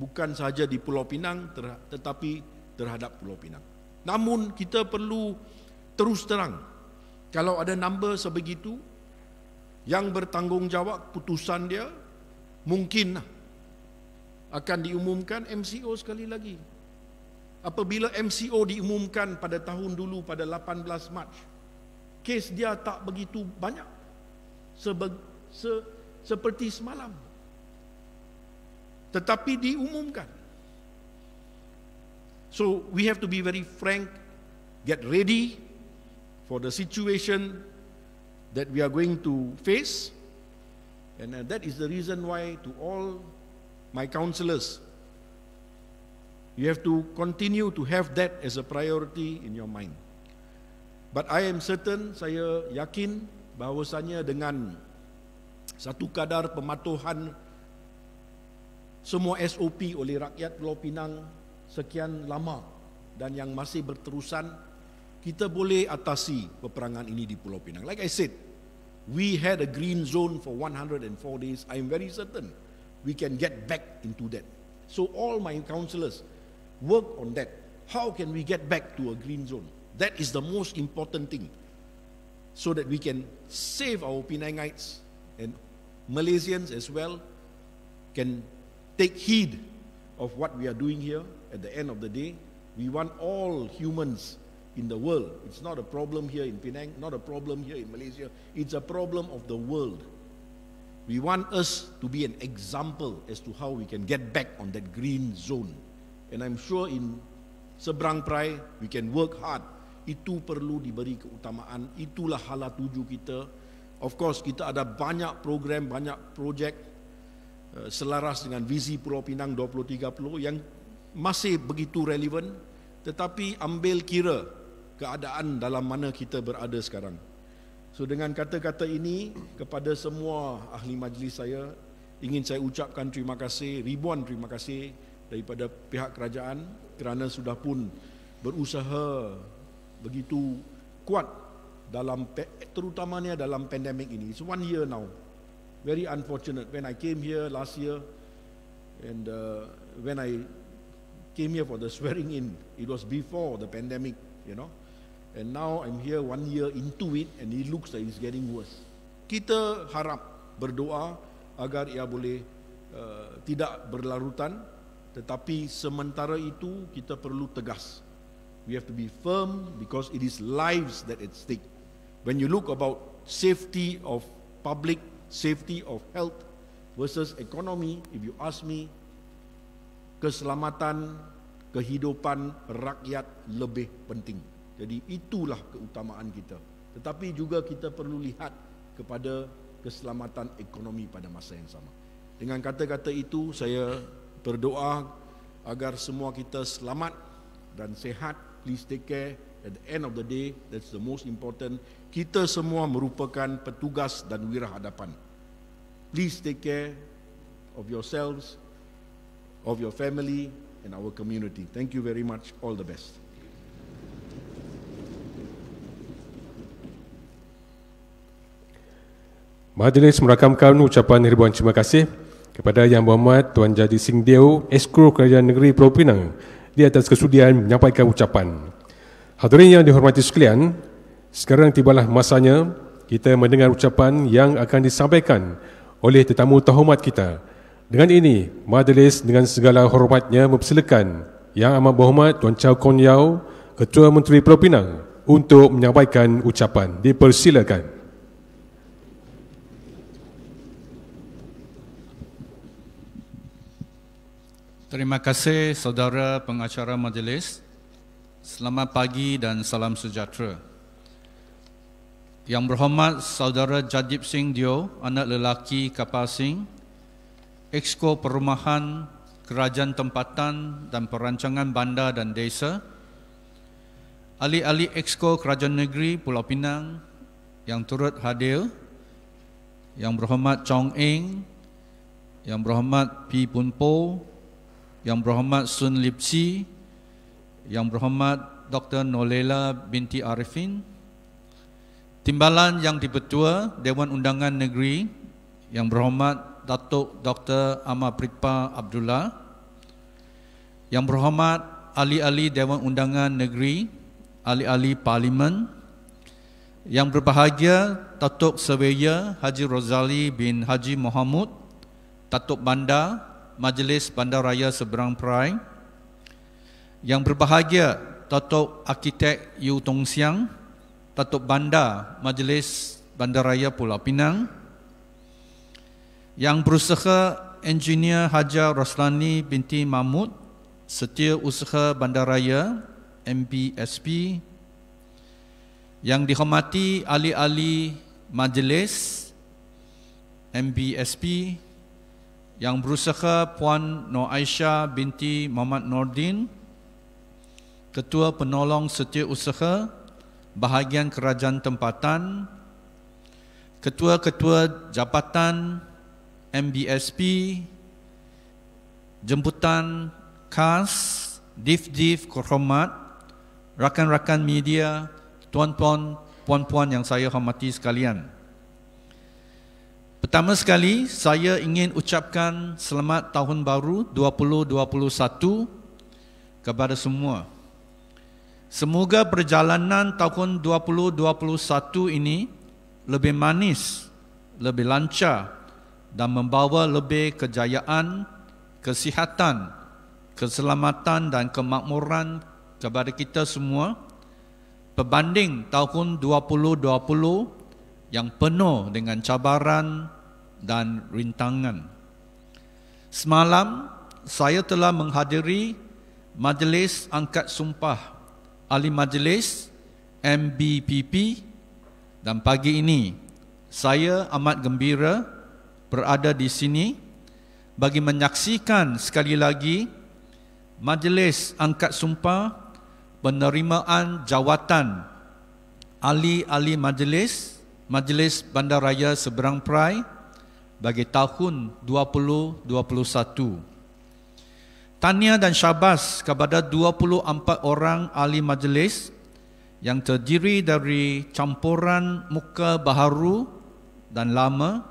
[SPEAKER 6] bukan sahaja di Pulau Pinang tetapi terhadap Pulau Pinang. Namun kita perlu terus terang, kalau ada number sebegitu, yang bertanggungjawab putusan dia mungkin akan diumumkan MCO sekali lagi. Apabila MCO diumumkan pada tahun dulu pada 18 Mac, kes dia tak begitu banyak seperti semalam. Tetapi diumumkan. So we have to be very frank, get ready for the situation that we are going to face, and that is the reason why to all my councillors, you have to continue to have that as a priority in your mind. But I am certain, saya yakin bahawasanya dengan satu kadar pematuhan semua SOP oleh rakyat Pulau Pinang sekian lama dan yang masih berterusan, kita boleh atasi peperangan ini di Pulau Pinang. Like I said, we had a green zone for 104 days. I am very certain we can get back into that. So all my councillors, work on that. How can we get back to a green zone? That is the most important thing, so that we can save our Penangites and Malaysians as well can take heed of what we are doing here. At the end of the day, we want all humans in the world. It's not a problem here in Penang, not a problem here in Malaysia. It's a problem of the world. We want us to be an example as to how we can get back on that green zone. And I'm sure in Seberang Perai, we can work hard. Itu perlu diberi keutamaan. Itulah hala tuju kita. Of course, kita ada banyak program, banyak projek selaras dengan visi Pulau Pinang 2030 yang masih begitu relevan, tetapi ambil kira keadaan dalam mana kita berada sekarang. So dengan kata-kata ini, kepada semua ahli majlis saya, ingin saya ucapkan terima kasih, ribuan terima kasih daripada pihak kerajaan kerana sudah pun berusaha begitu kuat dalam, terutamanya dalam pandemik ini. It's 1 year now. Very unfortunate when I came here last year and when I came here for the swearing in. It was before the pandemic, you know. And now I'm here 1 year into it and it looks like it's getting worse. Kita harap berdoa agar ia boleh tidak berlarutan, tetapi sementara itu kita perlu tegas. We have to be firm because it is lives that at stake. When you look about safety of public, safety of health versus economy, if you ask me, keselamatan, kehidupan rakyat lebih penting. Jadi itulah keutamaan kita. Tetapi juga kita perlu lihat kepada keselamatan ekonomi pada masa yang sama. Dengan kata-kata itu saya berdoa agar semua kita selamat dan sehat. Please take care. At the end of the day, that's the most important. Kita semua merupakan petugas dan wirahadapan. Please take care of yourselves, of your family and our community. Thank you very much. All the best.
[SPEAKER 1] Majlis merakamkan ucapan ribuan terima kasih kepada Yang Berhormat Tuan Jadi Singh Deo, Esko Kerajaan Negeri Pulau Pinang di atas kesudian menyampaikan ucapan. Hadirin yang dihormati sekalian, sekarang tibalah masanya kita mendengar ucapan yang akan disampaikan oleh tetamu terhormat kita. Dengan ini, majlis dengan segala hormatnya mempersilakan Yang Amat Berhormat Tuan Chow Kon Yeow, Ketua Menteri Pulau Pinang untuk menyampaikan ucapan. Dipersilakan.
[SPEAKER 7] Terima kasih saudara pengacara majlis. Selamat pagi dan salam sejahtera. Yang Berhormat Saudara Jadip Singh Deo, anak lelaki Kapal Singh, Exco Perumahan, Kerajaan Tempatan dan Perancangan Bandar dan Desa, ahli-ahli Exco Kerajaan Negeri Pulau Pinang yang turut hadir, Yang Berhormat Chong Eng, Yang Berhormat P. Pun Po, Yang Berhormat Sun Lip Si, Yang Berhormat Dr. Nolela binti Arifin, Timbalan Yang Dipertua Dewan Undangan Negeri, Yang Berhormat Datuk Dr. Ahmad Pritpa Abdullah, Yang Berhormat ahli-ahli Dewan Undangan Negeri, ahli-ahli Parlimen, Yang berbahagia Datuk Surveyor Haji Rozali bin Haji Mohamud, Datuk Bandar Majlis Bandaraya Seberang Perai, Yang berbahagia Datuk Arkitek Yu Tong Siang, Datuk Bandar Majlis Bandaraya Pulau Pinang, Yang berusaha Engineer Haja Roslani binti Mahmud, Setiausaha Bandaraya MBSP, Yang dihormati ahli-ahli Majlis MBSP, Yang berusaha Puan Nur Aisyah binti Muhammad Nordin, Ketua Penolong Setiausaha Bahagian Kerajaan Tempatan, Ketua-ketua Jabatan MBSP, Jemputan KAS, Div-Div Kehormat, rakan-rakan media, tuan-tuan, puan-puan yang saya hormati sekalian. Pertama sekali, saya ingin ucapkan selamat Tahun Baru 2021 kepada semua. Semoga perjalanan tahun 2021 ini lebih manis, lebih lancar dan membawa lebih kejayaan, kesihatan, keselamatan dan kemakmuran kepada kita semua berbanding tahun 2020 yang penuh dengan cabaran dan rintangan. Semalam saya telah menghadiri Majlis Angkat Sumpah Ahli Majlis MBPP dan pagi ini saya amat gembira berada di sini bagi menyaksikan sekali lagi Majlis Angkat Sumpah penerimaan jawatan ahli-ahli Majlis Bandaraya Seberang Perai bagi tahun 2021. Tahniah dan syabas kepada 24 orang ahli majlis yang terdiri dari campuran muka baharu dan lama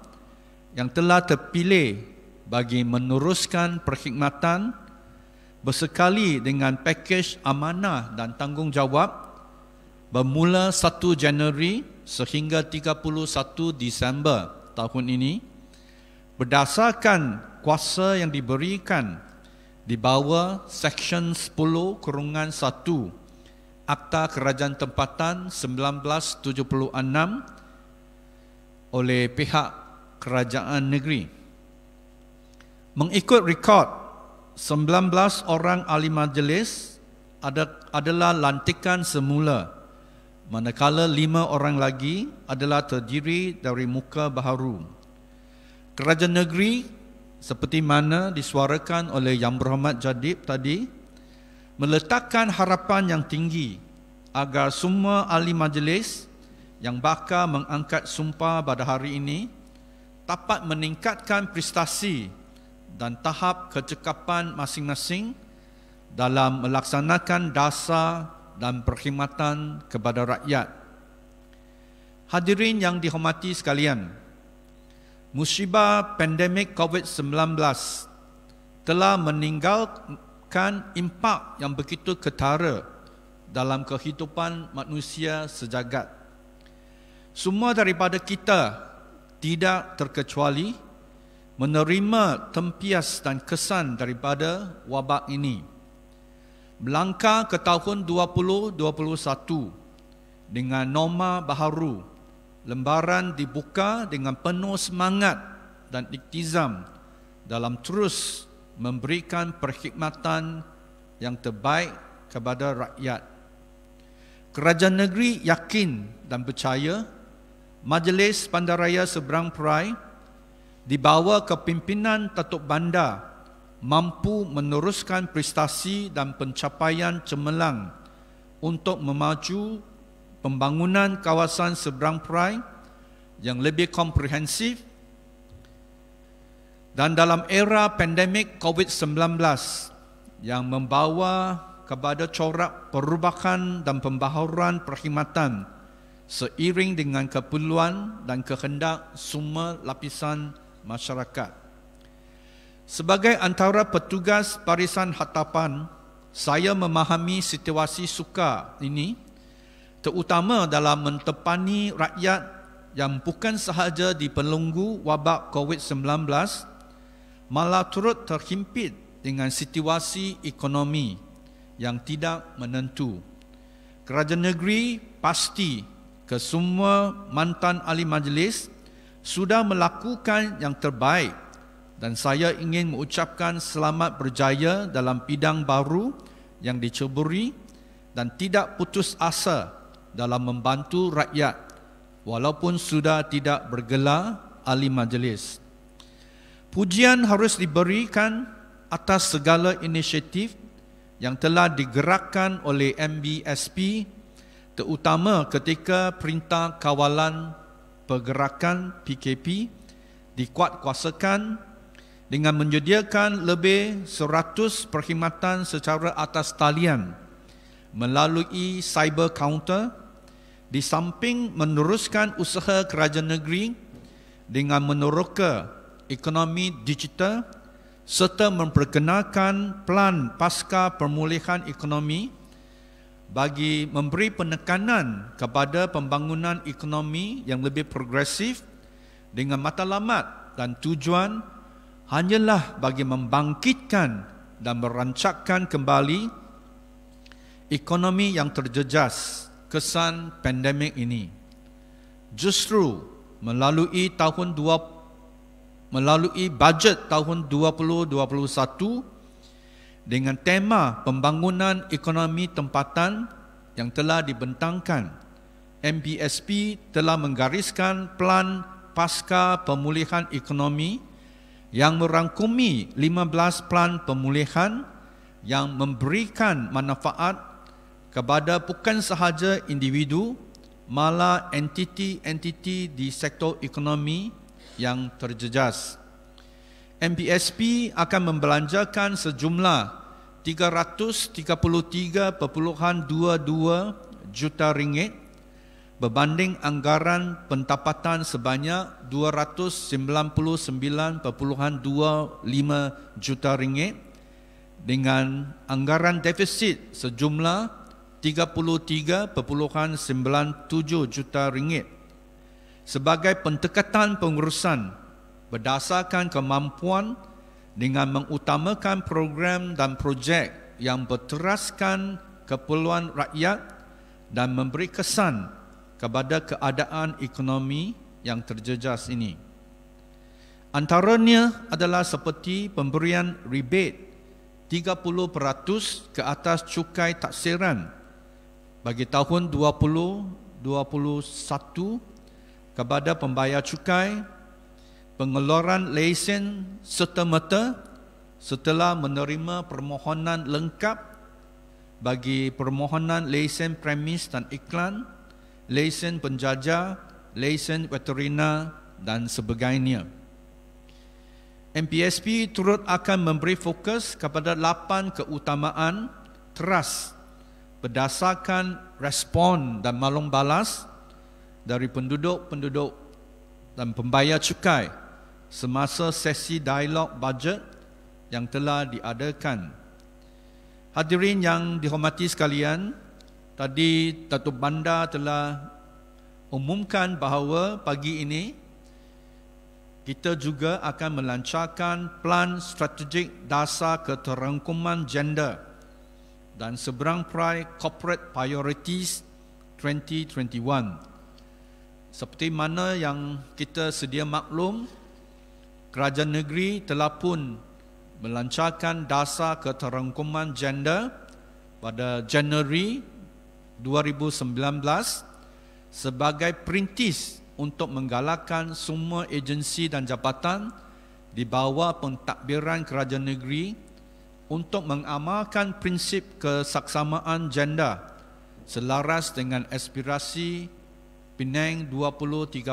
[SPEAKER 7] yang telah terpilih bagi meneruskan perkhidmatan bersekali dengan pakej amanah dan tanggungjawab bermula 1 Januari sehingga 31 Disember tahun ini berdasarkan kuasa yang diberikan di bawah Seksyen 10/1 Akta Kerajaan Tempatan 1976 oleh pihak kerajaan negeri. Mengikut rekod, 19 orang ahli majlis adalah lantikan semula, manakala 5 orang lagi adalah terdiri dari muka baharu. Kerajaan negeri seperti mana disuarakan oleh Yang Berhormat Jadib tadi, meletakkan harapan yang tinggi agar semua ahli majlis yang bakal mengangkat sumpah pada hari ini dapat meningkatkan prestasi dan tahap kecekapan masing-masing dalam melaksanakan dasar dan perkhidmatan kepada rakyat. Hadirin yang dihormati sekalian, musibah pandemik COVID-19 telah meninggalkan impak yang begitu ketara dalam kehidupan manusia sejagat. Semua daripada kita tidak terkecuali menerima tempias dan kesan daripada wabak ini. Melangkah ke tahun 2021 dengan norma baharu, lembaran dibuka dengan penuh semangat dan iktizam dalam terus memberikan perkhidmatan yang terbaik kepada rakyat. Kerajaan negeri yakin dan percaya Majlis Bandaraya Seberang Perai di bawah kepimpinan Datuk Bandar mampu meneruskan prestasi dan pencapaian cemerlang untuk memaju pembangunan kawasan seberang perai yang lebih komprehensif, dan dalam era pandemik COVID-19 yang membawa kepada corak perubahan dan pembaharuan perkhidmatan seiring dengan keperluan dan kehendak semua lapisan masyarakat. Sebagai antara petugas barisan hadapan, saya memahami situasi sukar ini, terutama dalam mentepani rakyat yang bukan sahaja dibelenggu wabak COVID-19, malah turut terhimpit dengan situasi ekonomi yang tidak menentu. Kerajaan negeri pasti kesemua mantan ahli majlis sudah melakukan yang terbaik, dan saya ingin mengucapkan selamat berjaya dalam bidang baru yang diceburi dan tidak putus asa dalam membantu rakyat walaupun sudah tidak bergelar ahli majlis. Pujian harus diberikan atas segala inisiatif yang telah digerakkan oleh MBSP, terutama ketika Perintah Kawalan Pergerakan PKP dikuatkuasakan dengan menyediakan lebih 100 perkhidmatan secara atas talian melalui cyber counter, di samping meneruskan usaha kerajaan negeri dengan meneroka ekonomi digital serta memperkenalkan plan pasca pemulihan ekonomi bagi memberi penekanan kepada pembangunan ekonomi yang lebih progresif dengan matlamat dan tujuan hanyalah bagi membangkitkan dan merancangkan kembali ekonomi yang terjejas kesan pandemik ini. Justru melalui bajet tahun 2021 dengan tema pembangunan ekonomi tempatan yang telah dibentangkan, MBSP telah menggariskan plan pasca pemulihan ekonomi yang merangkumi 15 plan pemulihan yang memberikan manfaat kepada bukan sahaja individu, malah entiti-entiti di sektor ekonomi yang terjejas. MBSP akan membelanjakan sejumlah 333.22 juta ringgit berbanding anggaran pendapatan sebanyak 299.25 juta ringgit dengan anggaran defisit sejumlah 33.97 juta ringgit sebagai pendekatan pengurusan berdasarkan kemampuan dengan mengutamakan program dan projek yang berteraskan keperluan rakyat dan memberi kesan kepada keadaan ekonomi yang terjejas ini. Antaranya adalah seperti pemberian rebate 30% ke atas cukai taksiran bagi tahun 2021 kepada pembayar cukai, pengeluaran lesen serta-merta setelah menerima permohonan lengkap bagi permohonan lesen premis dan iklan, lesen penjajah, lesen veterina dan sebagainya. MPSP turut akan memberi fokus kepada 8 keutamaan teras berdasarkan respon dan maklum balas dari penduduk-penduduk dan pembayar cukai semasa sesi dialog bajet yang telah diadakan. Hadirin yang dihormati sekalian, tadi Datuk Bandar telah umumkan bahawa pagi ini kita juga akan melancarkan Plan Strategik Dasar Keterangkuman Gender dan Seberang Perai Corporate Priorities 2021. Seperti mana yang kita sedia maklum, Kerajaan Negeri telah pun melancarkan Dasar Keterangkuman Gender pada Januari 2019 sebagai perintis untuk menggalakkan semua agensi dan jabatan di bawah pentadbiran Kerajaan Negeri untuk mengamalkan prinsip kesaksamaan gender selaras dengan aspirasi Penang 2030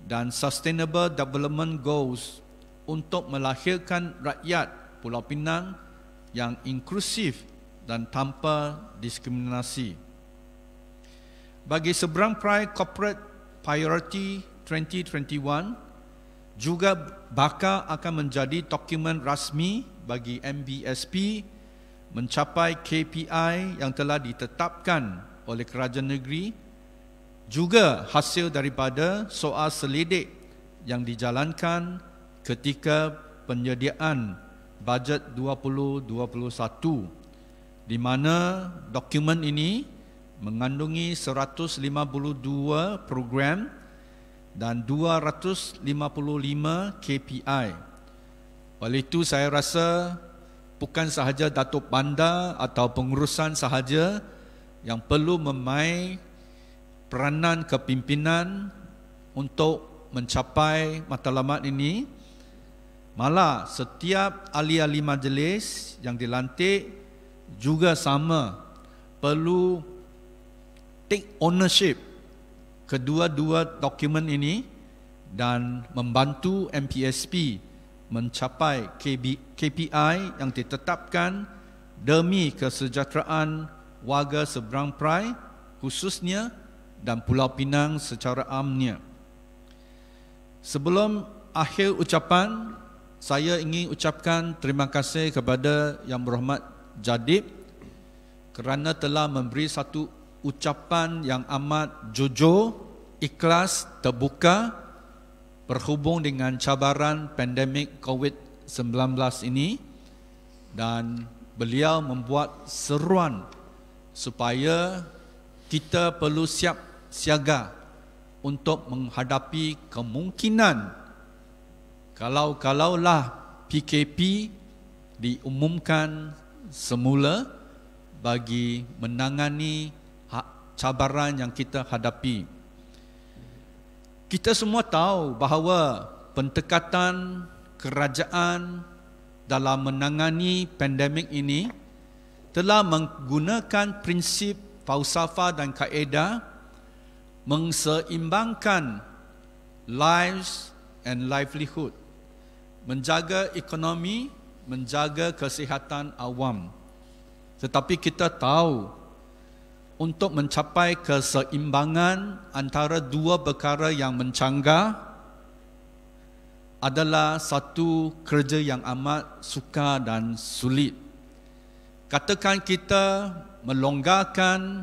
[SPEAKER 7] dan Sustainable Development Goals untuk melahirkan rakyat Pulau Pinang yang inklusif dan tanpa diskriminasi. Bagi Seberang Perai Corporate Priority 2021 juga bakal akan menjadi dokumen rasmi bagi MBSP mencapai KPI yang telah ditetapkan oleh Kerajaan Negeri, juga hasil daripada soal selidik yang dijalankan ketika penyediaan bajet 2021, di mana dokumen ini mengandungi 152 program dan 255 KPI. Oleh itu saya rasa bukan sahaja Datuk Bandar atau pengurusan sahaja yang perlu memain peranan kepimpinan untuk mencapai matlamat ini, malah setiap ahli-ahli majlis yang dilantik juga sama perlu take ownership kedua-dua dokumen ini dan membantu MPSP mencapai KPI yang ditetapkan demi kesejahteraan warga Seberang Perai khususnya dan Pulau Pinang secara amnya. Sebelum akhir ucapan, saya ingin ucapkan terima kasih kepada Yang Berhormat Jadib kerana telah memberi satu ucapan yang amat jujur, ikhlas, terbuka berhubung dengan cabaran pandemik COVID-19 ini, dan beliau membuat seruan supaya kita perlu siap siaga untuk menghadapi kemungkinan kalaulah PKP diumumkan semula bagi menangani cabaran yang kita hadapi. Kita semua tahu bahawa pendekatan kerajaan dalam menangani pandemik ini telah menggunakan prinsip falsafah dan kaedah mengseimbangkan lives and livelihood, menjaga ekonomi, menjaga kesihatan awam. Tetapi kita tahu untuk mencapai keseimbangan antara dua perkara yang mencanggar, adalah satu kerja yang amat sukar dan sulit. Katakan kita melonggarkan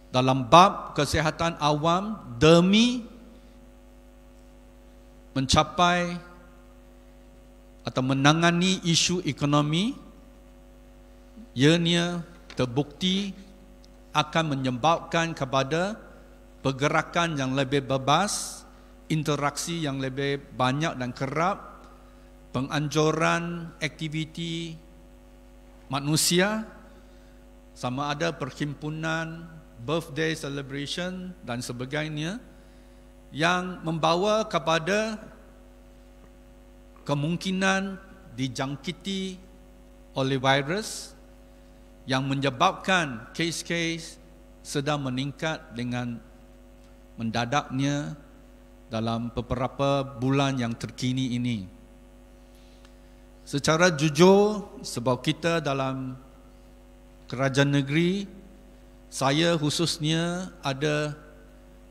[SPEAKER 7] dalam bab kesihatan awam demi mencapai atau menangani isu ekonomi, ianya terbukti akan menyebabkan kepada pergerakan yang lebih bebas, interaksi yang lebih banyak dan kerap, penganjuran aktiviti manusia, sama ada perhimpunan, birthday celebration dan sebagainya, yang membawa kepada kemungkinan dijangkiti oleh virus yang menyebabkan kes-kes sedang meningkat dengan mendadaknya dalam beberapa bulan yang terkini ini. Secara jujur, sebab kita dalam kerajaan negeri, saya khususnya ada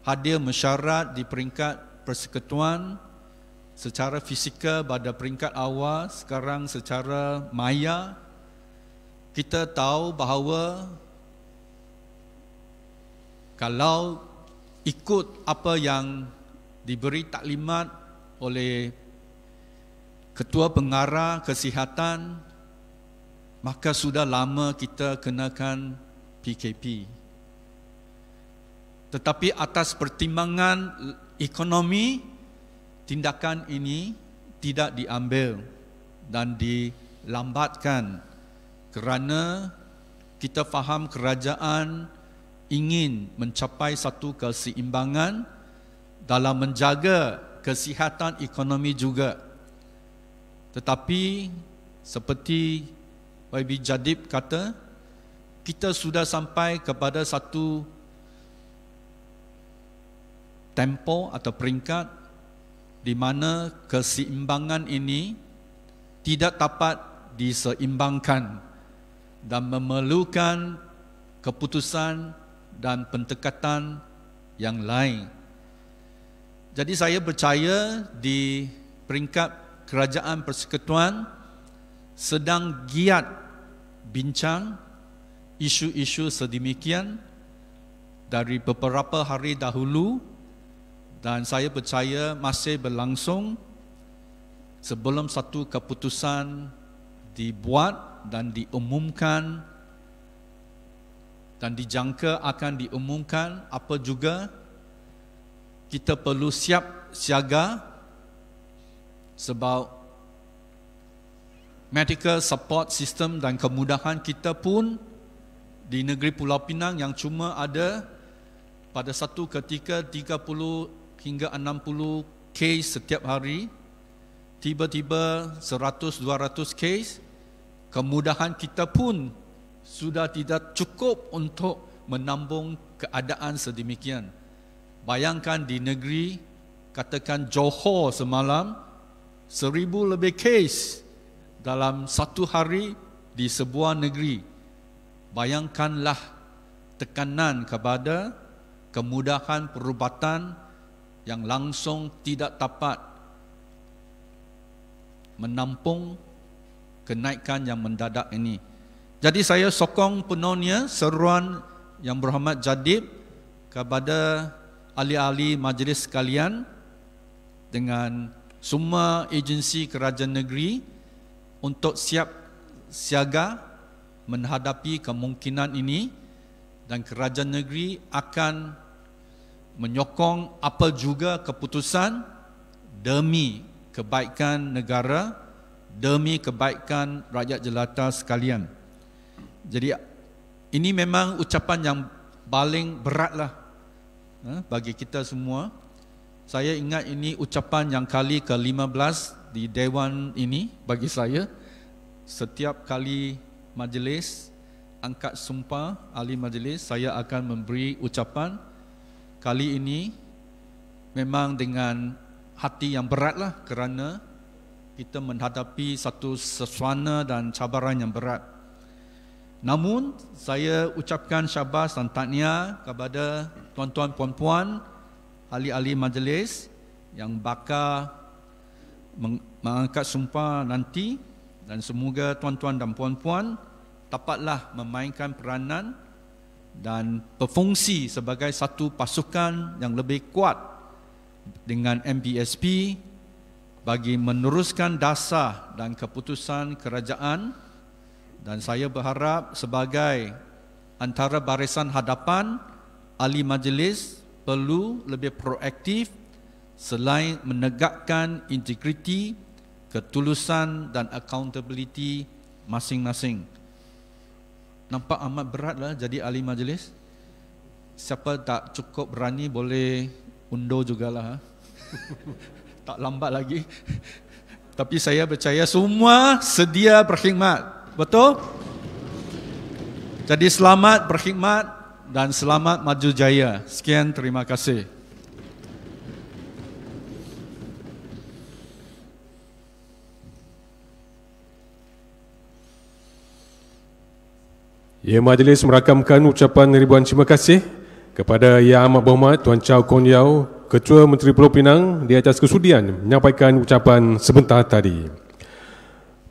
[SPEAKER 7] hadir mesyuarat di peringkat persekutuan secara fizikal pada peringkat awal, sekarang secara maya. Kita tahu bahawa kalau ikut apa yang diberi taklimat oleh Ketua Pengarah Kesihatan, maka sudah lama kita kenakan PKP. Tetapi atas pertimbangan ekonomi, tindakan ini tidak diambil dan dilambatkan kerana kita faham kerajaan ingin mencapai satu keseimbangan dalam menjaga kesihatan ekonomi juga. Tetapi seperti YB Jadib kata, kita sudah sampai kepada satu tempo atau peringkat di mana keseimbangan ini tidak dapat diseimbangkan dan memerlukan keputusan dan pendekatan yang lain. Jadi saya percaya di peringkat kerajaan persekutuan sedang giat bincang isu-isu sedemikian dari beberapa hari dahulu, dan saya percaya masih berlangsung sebelum satu keputusan dibuat dan diumumkan dan dijangka akan diumumkan. Apa juga kita perlu siap siaga sebab medical support system dan kemudahan kita pun di negeri Pulau Pinang yang cuma ada pada satu ketika 30 hingga 60 kes setiap hari, tiba-tiba 100-200 kes, kemudahan kita pun sudah tidak cukup untuk menambung keadaan sedemikian. Bayangkan di negeri, katakan Johor semalam, 1000 lebih kes dalam satu hari di sebuah negeri. Bayangkanlah tekanan kepada kemudahan perubatan yang langsung tidak dapat menampung kenaikan yang mendadak ini. Jadi saya sokong penuhnya seruan Yang Berhormat Jadib kepada ahli-ahli majlis sekalian dengan semua agensi kerajaan negeri untuk siap siaga menghadapi kemungkinan ini, dan kerajaan negeri akan menyokong apa juga keputusan demi kebaikan negara, demi kebaikan rakyat jelata sekalian. Jadi ini memang ucapan yang paling beratlah bagi kita semua. Saya ingat ini ucapan yang kali ke-15 di Dewan ini bagi saya. Setiap kali majlis angkat sumpah ahli majlis, saya akan memberi ucapan. Kali ini memang dengan hati yang beratlah kerana kita menghadapi satu sesuana dan cabaran yang berat. Namun saya ucapkan syabas dan tahniah kepada tuan-tuan puan-puan ahli-ahli majlis yang bakal mengangkat sumpah nanti, dan semoga tuan-tuan dan puan-puan dapatlah memainkan peranan dan berfungsi sebagai satu pasukan yang lebih kuat dengan MBSP bagi meneruskan dasar dan keputusan kerajaan. Dan saya berharap sebagai antara barisan hadapan, ahli majlis perlu lebih proaktif selain menegakkan integriti, ketulusan dan accountability masing-masing. Nampak amat beratlah jadi ahli majlis. Siapa tak cukup berani boleh undur jugalah. Tak lambat lagi. Tapi saya percaya semua sedia berkhidmat. Betul? Jadi selamat berkhidmat dan selamat maju jaya. Sekian, terima kasih.
[SPEAKER 1] Ya, majlis merakamkan ucapan ribuan terima kasih kepada Yang Amat Berhormat Tuan Chow Kon Yeow, Ketua Menteri Pulau Pinang, di atas kesudian menyampaikan ucapan sebentar tadi.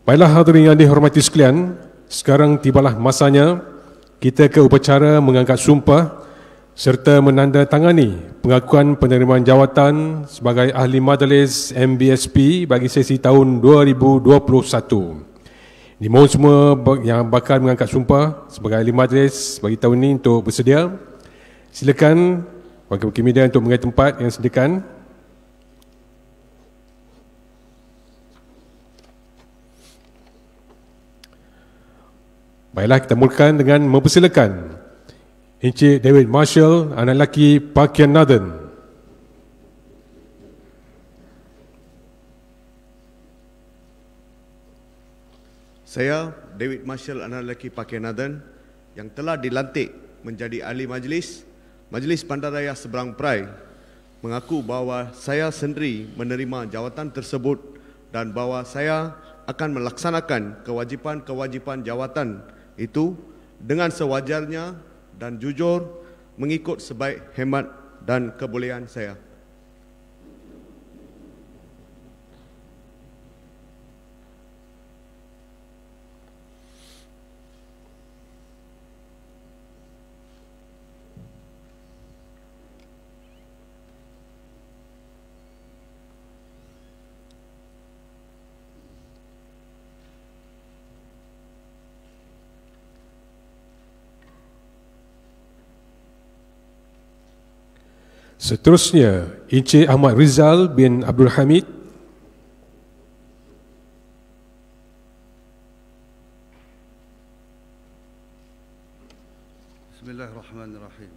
[SPEAKER 1] Baiklah hadirin yang dihormati sekalian, sekarang tibalah masanya kita ke upacara mengangkat sumpah serta menandatangani pengakuan penerimaan jawatan sebagai ahli majlis MBSP bagi sesi tahun 2021. Dimohon semua yang bakal mengangkat sumpah sebagai ahli majlis bagi tahun ini untuk bersedia. Silakan wakil-wakil media untuk mengambil tempat yang sediakan. Baiklah, kita mulakan dengan mempersilakan Encik David Marshall, anak lelaki Pakian Nathan.
[SPEAKER 8] Saya, David Marshall, anak lelaki Pakian Nathan, yang telah dilantik menjadi ahli majlis Bandaraya Seberang Perai, mengaku bahawa saya sendiri menerima jawatan tersebut dan bahawa saya akan melaksanakan kewajipan-kewajipan jawatan itu dengan sewajarnya dan jujur mengikut sebaik hemat dan kebolehan saya.
[SPEAKER 1] Seterusnya, Encik Ahmad Rizal bin Abdul Hamid.
[SPEAKER 9] Bismillahirrahmanirrahim.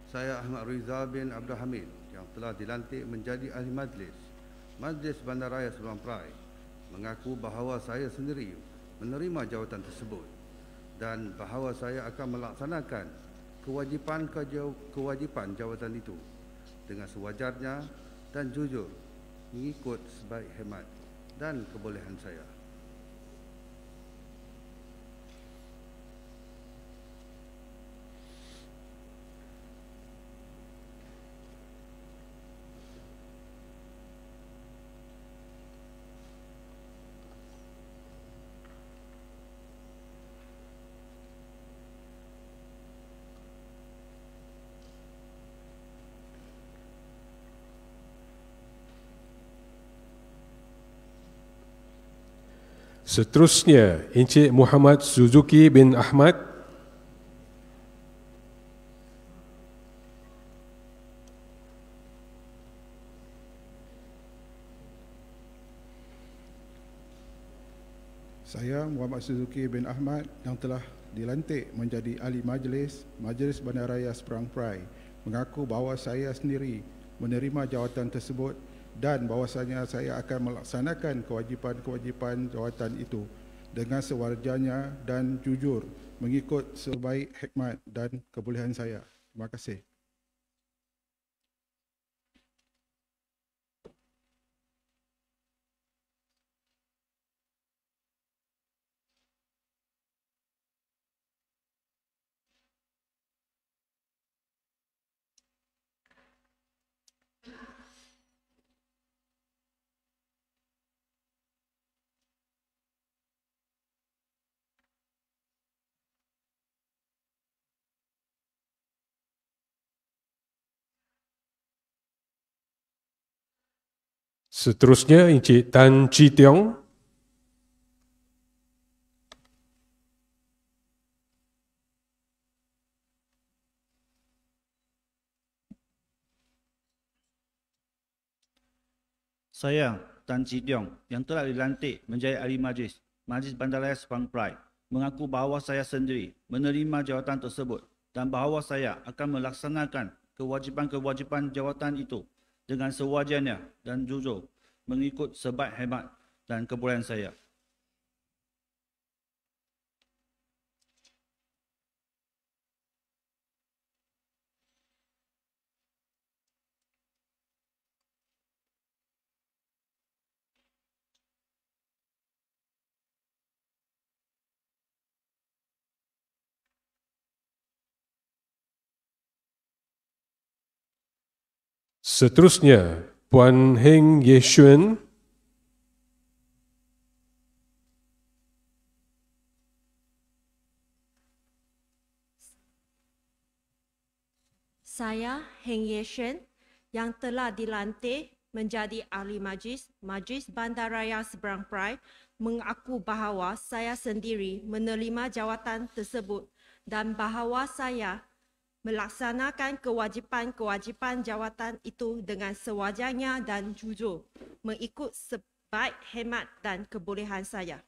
[SPEAKER 9] Saya Ahmad Rizal bin Abdul Hamid yang telah dilantik menjadi ahli Majlis Bandaraya Seberang Perai, mengaku bahawa saya sendiri menerima jawatan tersebut dan bahawa saya akan melaksanakan kewajipan jawatan itu dengan sewajarnya dan jujur mengikut sebaik hemat dan kebolehan saya.
[SPEAKER 1] Seterusnya, Encik Muhammad Suzuki bin Ahmad.
[SPEAKER 10] Saya Muhammad Suzuki bin Ahmad yang telah dilantik menjadi ahli Majlis Bandaraya Seberang Perai, mengaku bahawa saya sendiri menerima jawatan tersebut dan bahawasanya saya akan melaksanakan kewajipan-kewajipan jawatan itu dengan sewajarnya dan jujur mengikut sebaik hikmat dan kebolehan saya. Terima kasih.
[SPEAKER 1] Seterusnya Encik Tan Chi Tiong.
[SPEAKER 11] Saya, Tan Chi Tiong, yang telah dilantik menjadi Ahli Majlis Bandaraya Sepang Pride, mengaku bahawa saya sendiri menerima jawatan tersebut dan bahawa saya akan melaksanakan kewajipan-kewajipan jawatan itu dengan sewajarnya dan jujur mengikut sebaik hemat dan kebolehan saya.
[SPEAKER 1] Seterusnya Puan Heng Ye Shuen.
[SPEAKER 12] Saya, Heng Ye Shuen, yang telah dilantik menjadi Ahli Majlis Bandaraya Seberang Perai, mengaku bahawa saya sendiri menerima jawatan tersebut dan bahawa saya melaksanakan kewajipan-kewajipan jawatan itu dengan sewajarnya dan jujur, mengikut sebaik hemat dan kebolehan saya.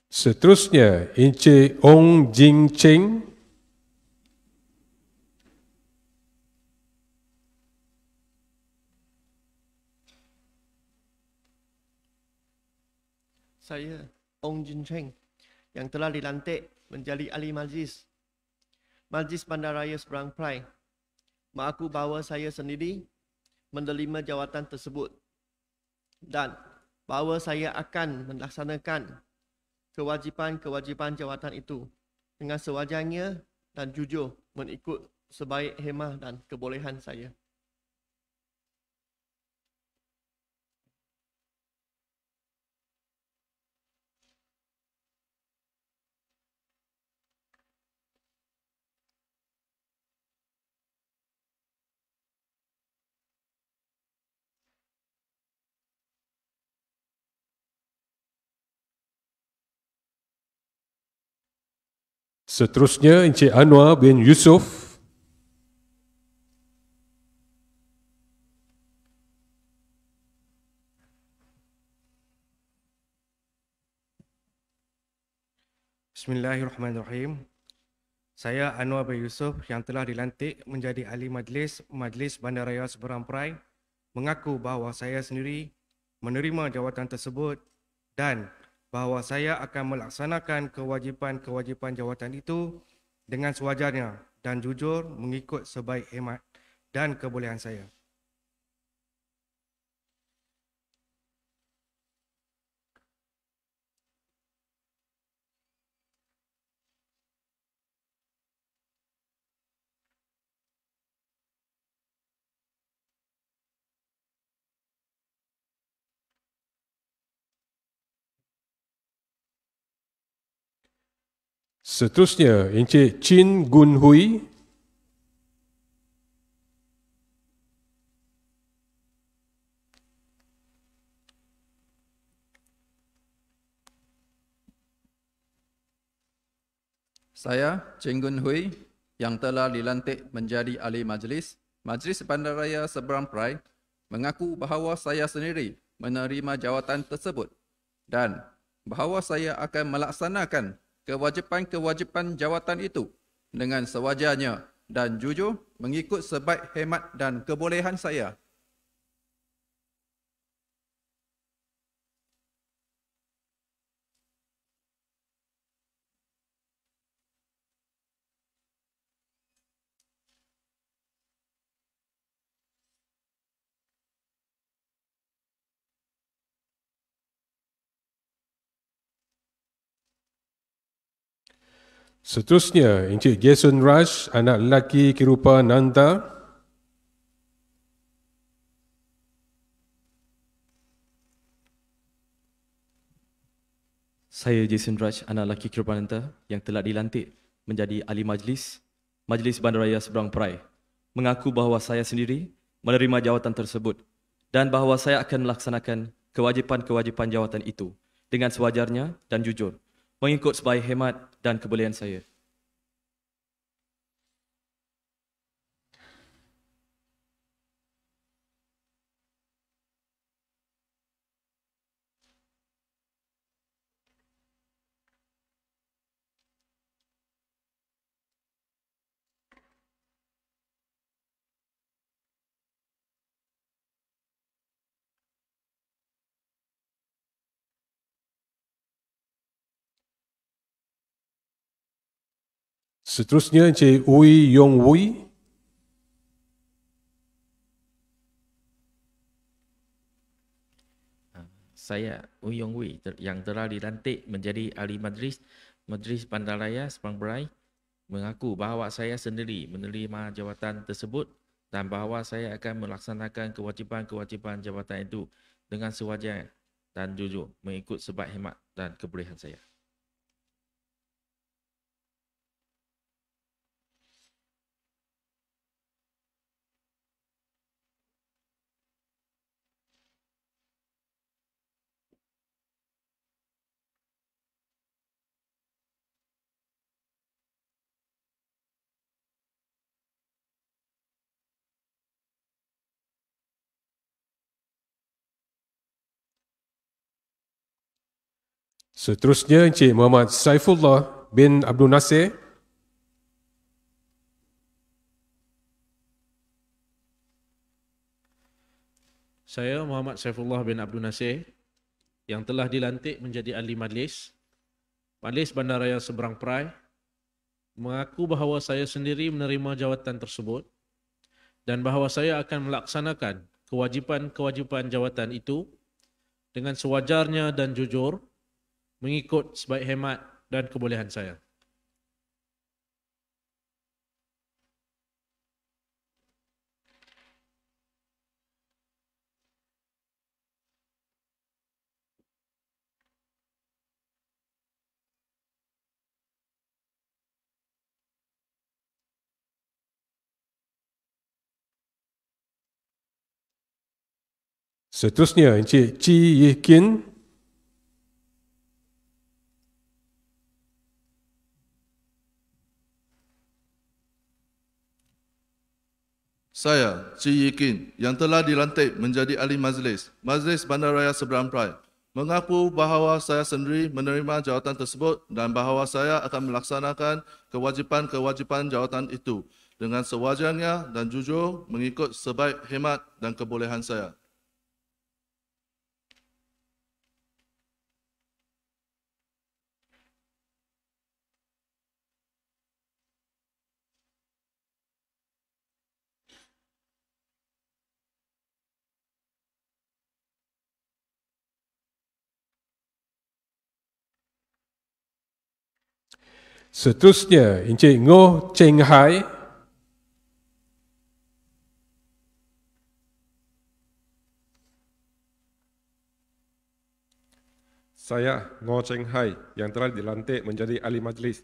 [SPEAKER 1] Seterusnya Encik Ong Jing Cheng.
[SPEAKER 13] Saya, Ong Jin Cheng, yang telah dilantik menjadi Ahli Majlis Bandaraya Seberang Perai, mengaku bahawa saya sendiri menerima jawatan tersebut dan bahawa saya akan melaksanakan kewajipan-kewajipan jawatan itu dengan sewajarnya dan jujur mengikut sebaik hemah dan kebolehan saya.
[SPEAKER 1] Seterusnya Encik Anwar bin Yusof.
[SPEAKER 14] Bismillahirrahmanirrahim. Saya Anwar bin Yusof yang telah dilantik menjadi Ahli Majlis Bandaraya Seberang Perai, mengaku bahawa saya sendiri menerima jawatan tersebut dan bahawa saya akan melaksanakan kewajipan-kewajipan jawatan itu dengan sewajarnya dan jujur mengikut sebaik hemat dan kebolehan saya.
[SPEAKER 1] Seterusnya Encik Chin Gun Hui.
[SPEAKER 7] Saya, Cheng Gun Hui, yang telah dilantik menjadi Ahli Majlis Bandaraya Seberang Perai, mengaku bahawa saya sendiri menerima jawatan tersebut dan bahawa saya akan melaksanakan kewajipan-kewajipan jawatan itu dengan sewajarnya dan jujur mengikut sebaik hemat dan kebolehan saya.
[SPEAKER 1] Seterusnya, Encik Jason Rush, anak lelaki Kirupa Nanta.
[SPEAKER 15] Saya Jason Rush, anak lelaki Kirupa Nanta yang telah dilantik menjadi ahli majlis Bandaraya Seberang Perai, mengaku bahawa saya sendiri menerima jawatan tersebut dan bahawa saya akan melaksanakan kewajipan-kewajipan jawatan itu dengan sewajarnya dan jujur, mengikut sebaik hemat dan kebolehan saya.
[SPEAKER 1] Seterusnya, Encik Ui Yong Wui.
[SPEAKER 16] Saya Ui Yong Wui yang telah dilantik menjadi ahli majlis Bandaraya Seberang Perai, mengaku bahawa saya sendiri menerima jawatan tersebut dan bahawa saya akan melaksanakan kewajipan-kewajipan jawatan itu dengan sewajar dan jujur, mengikut sebaik hemat dan kebolehan saya.
[SPEAKER 1] Seterusnya, Encik Muhammad Saifullah bin Abdul Nasir.
[SPEAKER 17] Saya Muhammad Saifullah bin Abdul Nasir yang telah dilantik menjadi ahli majlis Bandaraya Seberang Perai, mengaku bahawa saya sendiri menerima jawatan tersebut dan bahawa saya akan melaksanakan kewajipan-kewajipan jawatan itu dengan sewajarnya dan jujur, mengikut sebaik hemat dan kebolehan saya.
[SPEAKER 1] Seterusnya, Encik Chi Yih Kin.
[SPEAKER 18] Saya, Chi Yih Kin, yang telah dilantik menjadi ahli majlis Bandaraya Seberang Perai, mengaku bahawa saya sendiri menerima jawatan tersebut dan bahawa saya akan melaksanakan kewajipan-kewajipan jawatan itu dengan sewajarnya dan jujur, mengikut sebaik hemat dan kebolehan saya.
[SPEAKER 1] Seterusnya, Encik Ngoh Cheng Hai.
[SPEAKER 19] Saya, Ngoh Cheng Hai, yang telah dilantik menjadi ahli majlis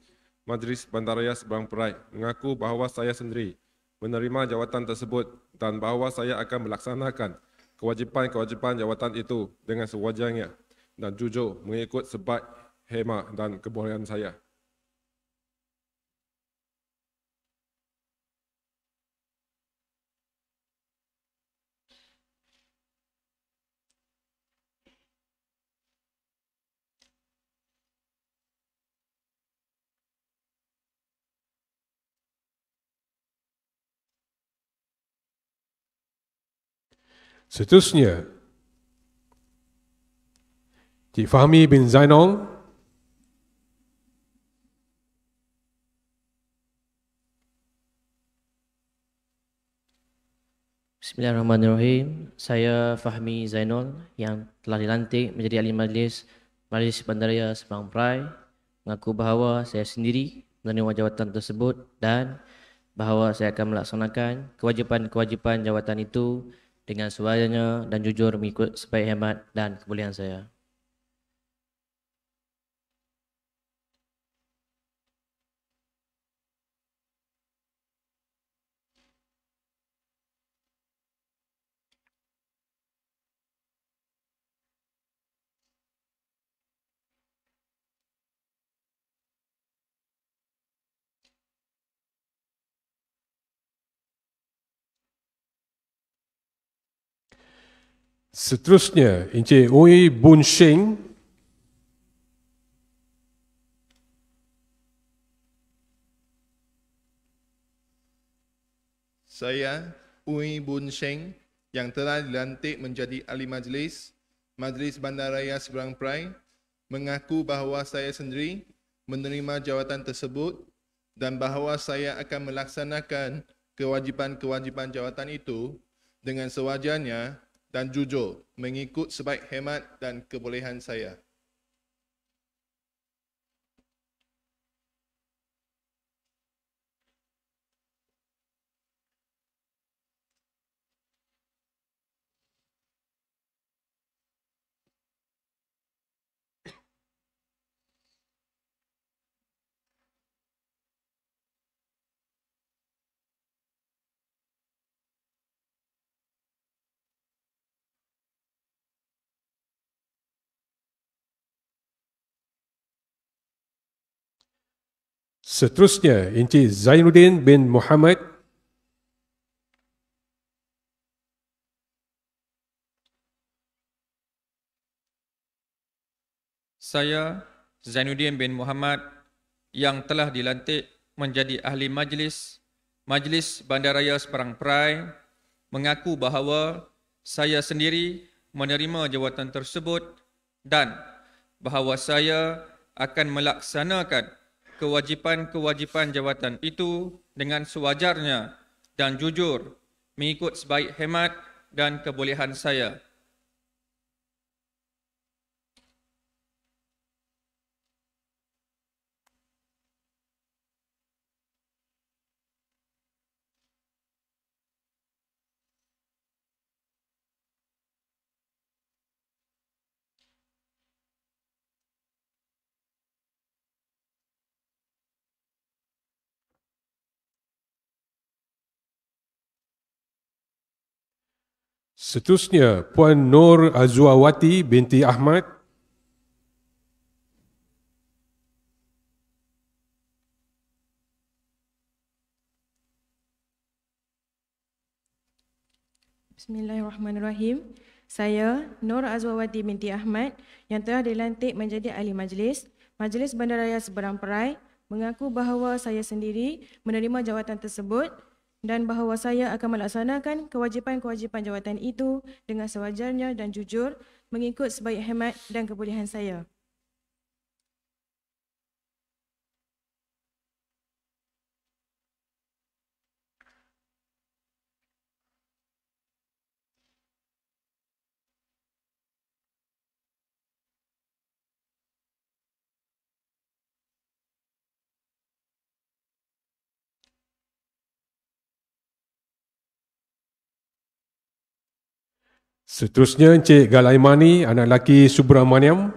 [SPEAKER 19] Bandaraya Seberang Perai, mengaku bahawa saya sendiri menerima jawatan tersebut dan bahawa saya akan melaksanakan kewajipan-kewajipan jawatan itu dengan sewajarnya dan jujur, mengikut sebaik hemat dan kebolehan saya.
[SPEAKER 1] Seterusnya, Cik Fahmi bin Zainal.
[SPEAKER 20] Bismillahirrahmanirrahim. Saya Fahmi Zainal yang telah dilantik menjadi ahli majlis Bandaraya Seberang Perai, mengaku bahawa saya sendiri menerima jawatan tersebut dan bahawa saya akan melaksanakan kewajipan-kewajipan jawatan itu dengan sewajarnya dan jujur mengikut sebaik hemat dan kebolehan saya.
[SPEAKER 1] Seterusnya, Encik Oi Boon Sheng.
[SPEAKER 21] Saya, Ui Boon Sheng, yang telah dilantik menjadi Ahli Majlis, Majlis Bandaraya Seberang Perai, mengaku bahawa saya sendiri menerima jawatan tersebut dan bahawa saya akan melaksanakan kewajipan-kewajipan jawatan itu dengan sewajarnya dan jujur mengikut sebaik hemat dan kebolehan saya.
[SPEAKER 1] Seterusnya, Encik Zainuddin bin Muhammad.
[SPEAKER 22] Saya, Zainuddin bin Muhammad, yang telah dilantik menjadi Ahli Majlis, Majlis Bandaraya Seberang Perai, mengaku bahawa saya sendiri menerima jawatan tersebut dan bahawa saya akan melaksanakan kewajipan-kewajipan jawatan itu dengan sewajarnya dan jujur mengikut sebaik hemat dan kebolehan saya.
[SPEAKER 1] Seterusnya, Puan Nur Azwawati binti Ahmad.
[SPEAKER 23] Bismillahirrahmanirrahim. Saya, Nur Azwawati binti Ahmad, yang telah dilantik menjadi Ahli Majlis, Majlis Bandaraya Seberang Perai, mengaku bahawa saya sendiri menerima jawatan tersebut dan bahawa saya akan melaksanakan kewajipan-kewajipan jawatan itu dengan sewajarnya dan jujur mengikut sebaik hemat dan kebolehan saya.
[SPEAKER 1] Seterusnya, Encik Galaimani, anak lelaki Subramaniam.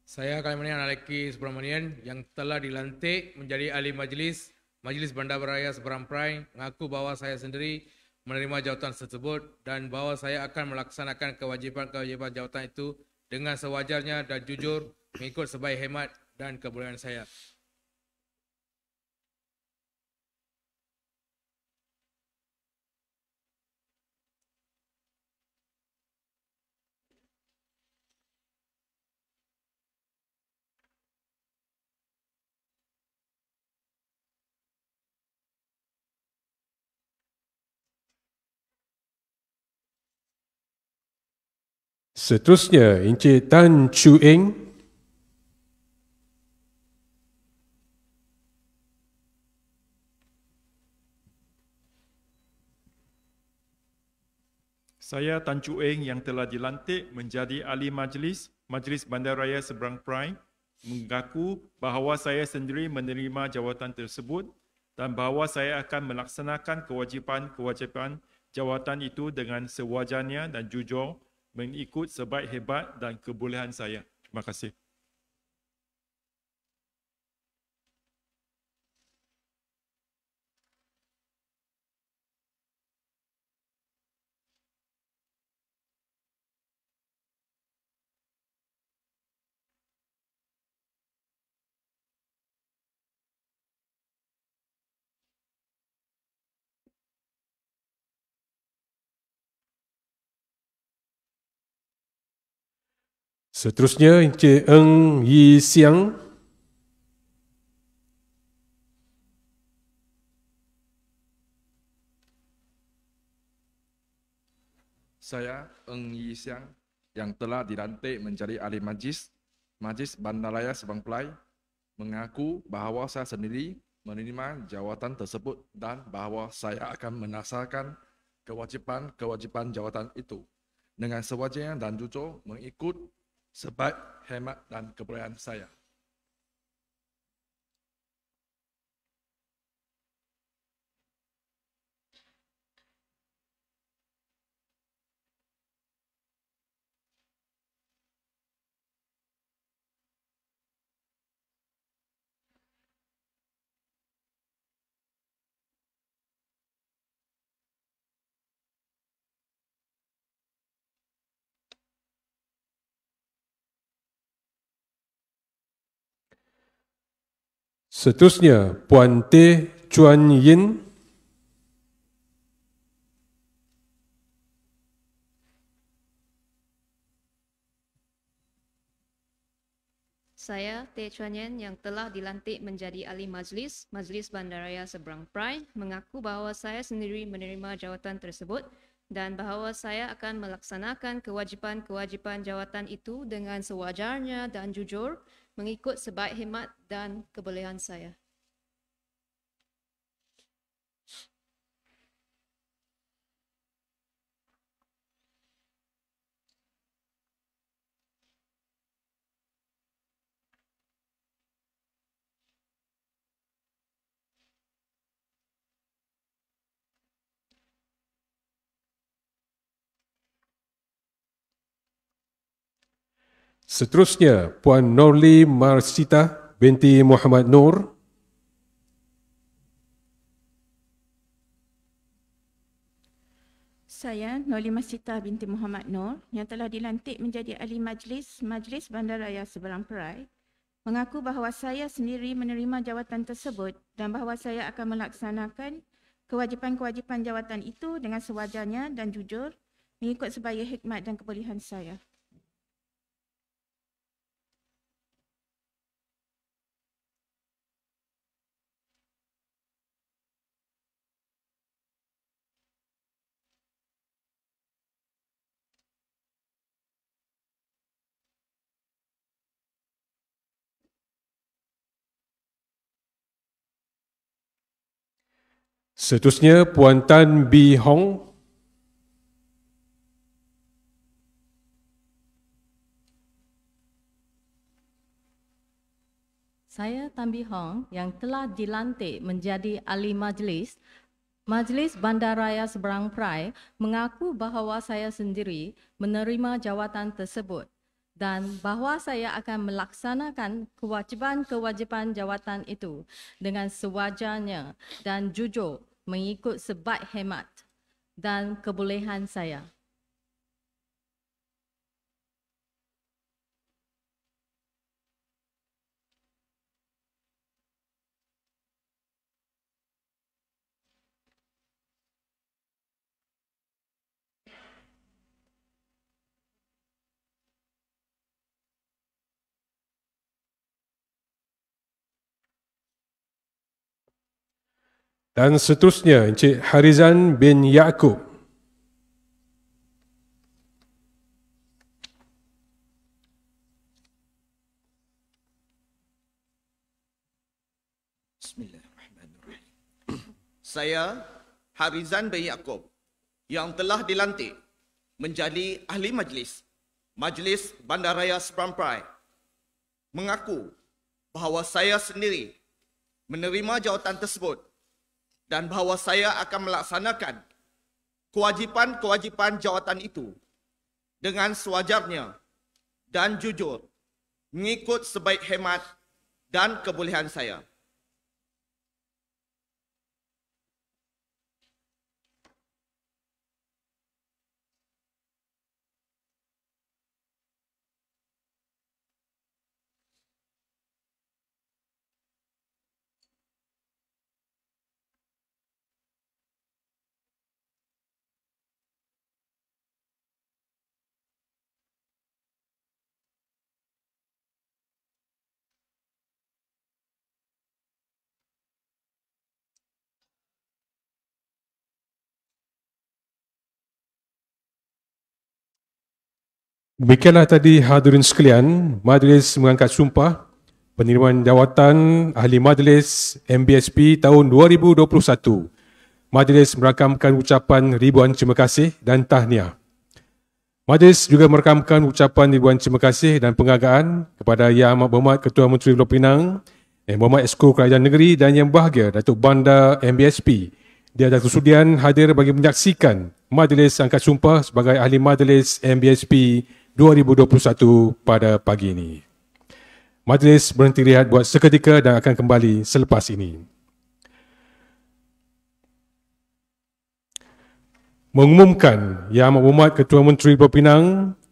[SPEAKER 24] Saya Galaimani, anak lelaki Subramanian, yang telah dilantik menjadi Ahli Majlis, Majlis Bandaraya Seberang Perai, mengaku bahawa saya sendiri menerima jawatan tersebut dan bahawa saya akan melaksanakan kewajipan-kewajipan jawatan itu dengan sewajarnya dan jujur mengikut sebaik hemat dan kebolehan saya.
[SPEAKER 1] Seterusnya, Encik Tan Chu Eng.
[SPEAKER 25] Saya Tan Chu Eng yang telah dilantik menjadi Ahli Majlis,
[SPEAKER 2] Majlis Bandaraya Seberang Perai mengaku bahawa saya sendiri menerima jawatan tersebut dan bahawa saya akan melaksanakan kewajipan-kewajipan jawatan itu dengan sewajarnya dan jujur mengikut sebaik hebat dan kebolehan saya. Terima kasih.
[SPEAKER 1] Seterusnya Encik Ng Yi Siang.
[SPEAKER 3] Saya Ng Yi Siang yang telah dilantik menjadi ahli majlis Bandaraya Sabang Pelai mengaku bahawa saya sendiri menerima jawatan tersebut dan bahawa saya akan melaksanakan kewajipan jawatan itu dengan sewajarnya dan jujur mengikut sebaik hemat dan kebolehan saya.
[SPEAKER 1] Seterusnya Puan Teh Chuan Yin.
[SPEAKER 4] Saya Teh Chuan Yin yang telah dilantik menjadi ahli majlis Bandaraya Seberang Perai mengaku bahawa saya sendiri menerima jawatan tersebut dan bahawa saya akan melaksanakan kewajipan jawatan itu dengan sewajarnya dan jujur mengikut sebaik hemat dan kebolehan saya.
[SPEAKER 1] Seterusnya Puan Norli Marsita binti Muhammad Nur.
[SPEAKER 5] Saya Norli Marsita binti Muhammad Nur yang telah dilantik menjadi ahli majlis Bandaraya Seberang Perai mengaku bahawa saya sendiri menerima jawatan tersebut dan bahawa saya akan melaksanakan kewajipan jawatan itu dengan sewajarnya dan jujur mengikut sebaik hikmat dan kebolehan saya.
[SPEAKER 1] Seterusnya Puan Tan Bee Hong.
[SPEAKER 25] Saya Tan Bee Hong yang telah dilantik menjadi ahli majlis Bandaraya Seberang Perai mengaku bahawa saya sendiri menerima jawatan tersebut dan bahawa saya akan melaksanakan kewajipan jawatan itu dengan sewajarnya dan jujur mengikut sebaik hemat dan kebolehan saya.
[SPEAKER 1] Dan seterusnya Encik Harizan bin Yaakob.
[SPEAKER 26] Bismillahirrahmanirrahim. Saya Harizan bin Yaakob yang telah dilantik menjadi ahli majlis Majlis Bandaraya Seberang Perai mengaku bahawa saya sendiri menerima jawatan tersebut dan bahawa saya akan melaksanakan kewajipan-kewajipan jawatan itu dengan sewajarnya dan jujur mengikut sebaik hemat dan kebolehan saya.
[SPEAKER 1] Demikianlah tadi hadirin sekalian, majlis mengangkat sumpah penerimaan jawatan Ahli Majlis MBSP tahun 2021. Majlis merakamkan ucapan ribuan terima kasih dan tahniah. Majlis juga merakamkan ucapan ribuan terima kasih dan penghargaan kepada Yang Amat Berhormat Ketua Menteri Pulau Pinang, Yang Berhormat Esko Kerajaan Negeri dan Yang Berbahagia Datuk Bandar MBSP. Dia ada kesudian hadir bagi menyaksikan majlis angkat sumpah sebagai Ahli Majlis MBSP 2021 pada pagi ini. Majlis berhenti rehat buat seketika dan akan kembali selepas ini. Mengumumkan Yang Amat Berhormat Ketua Menteri Pulau Pinang,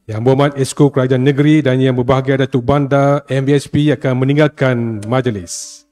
[SPEAKER 1] Yang Berhormat Esko Kerajaan Negeri dan Yang Berbahagia Datuk Bandar MBSP akan meninggalkan majlis.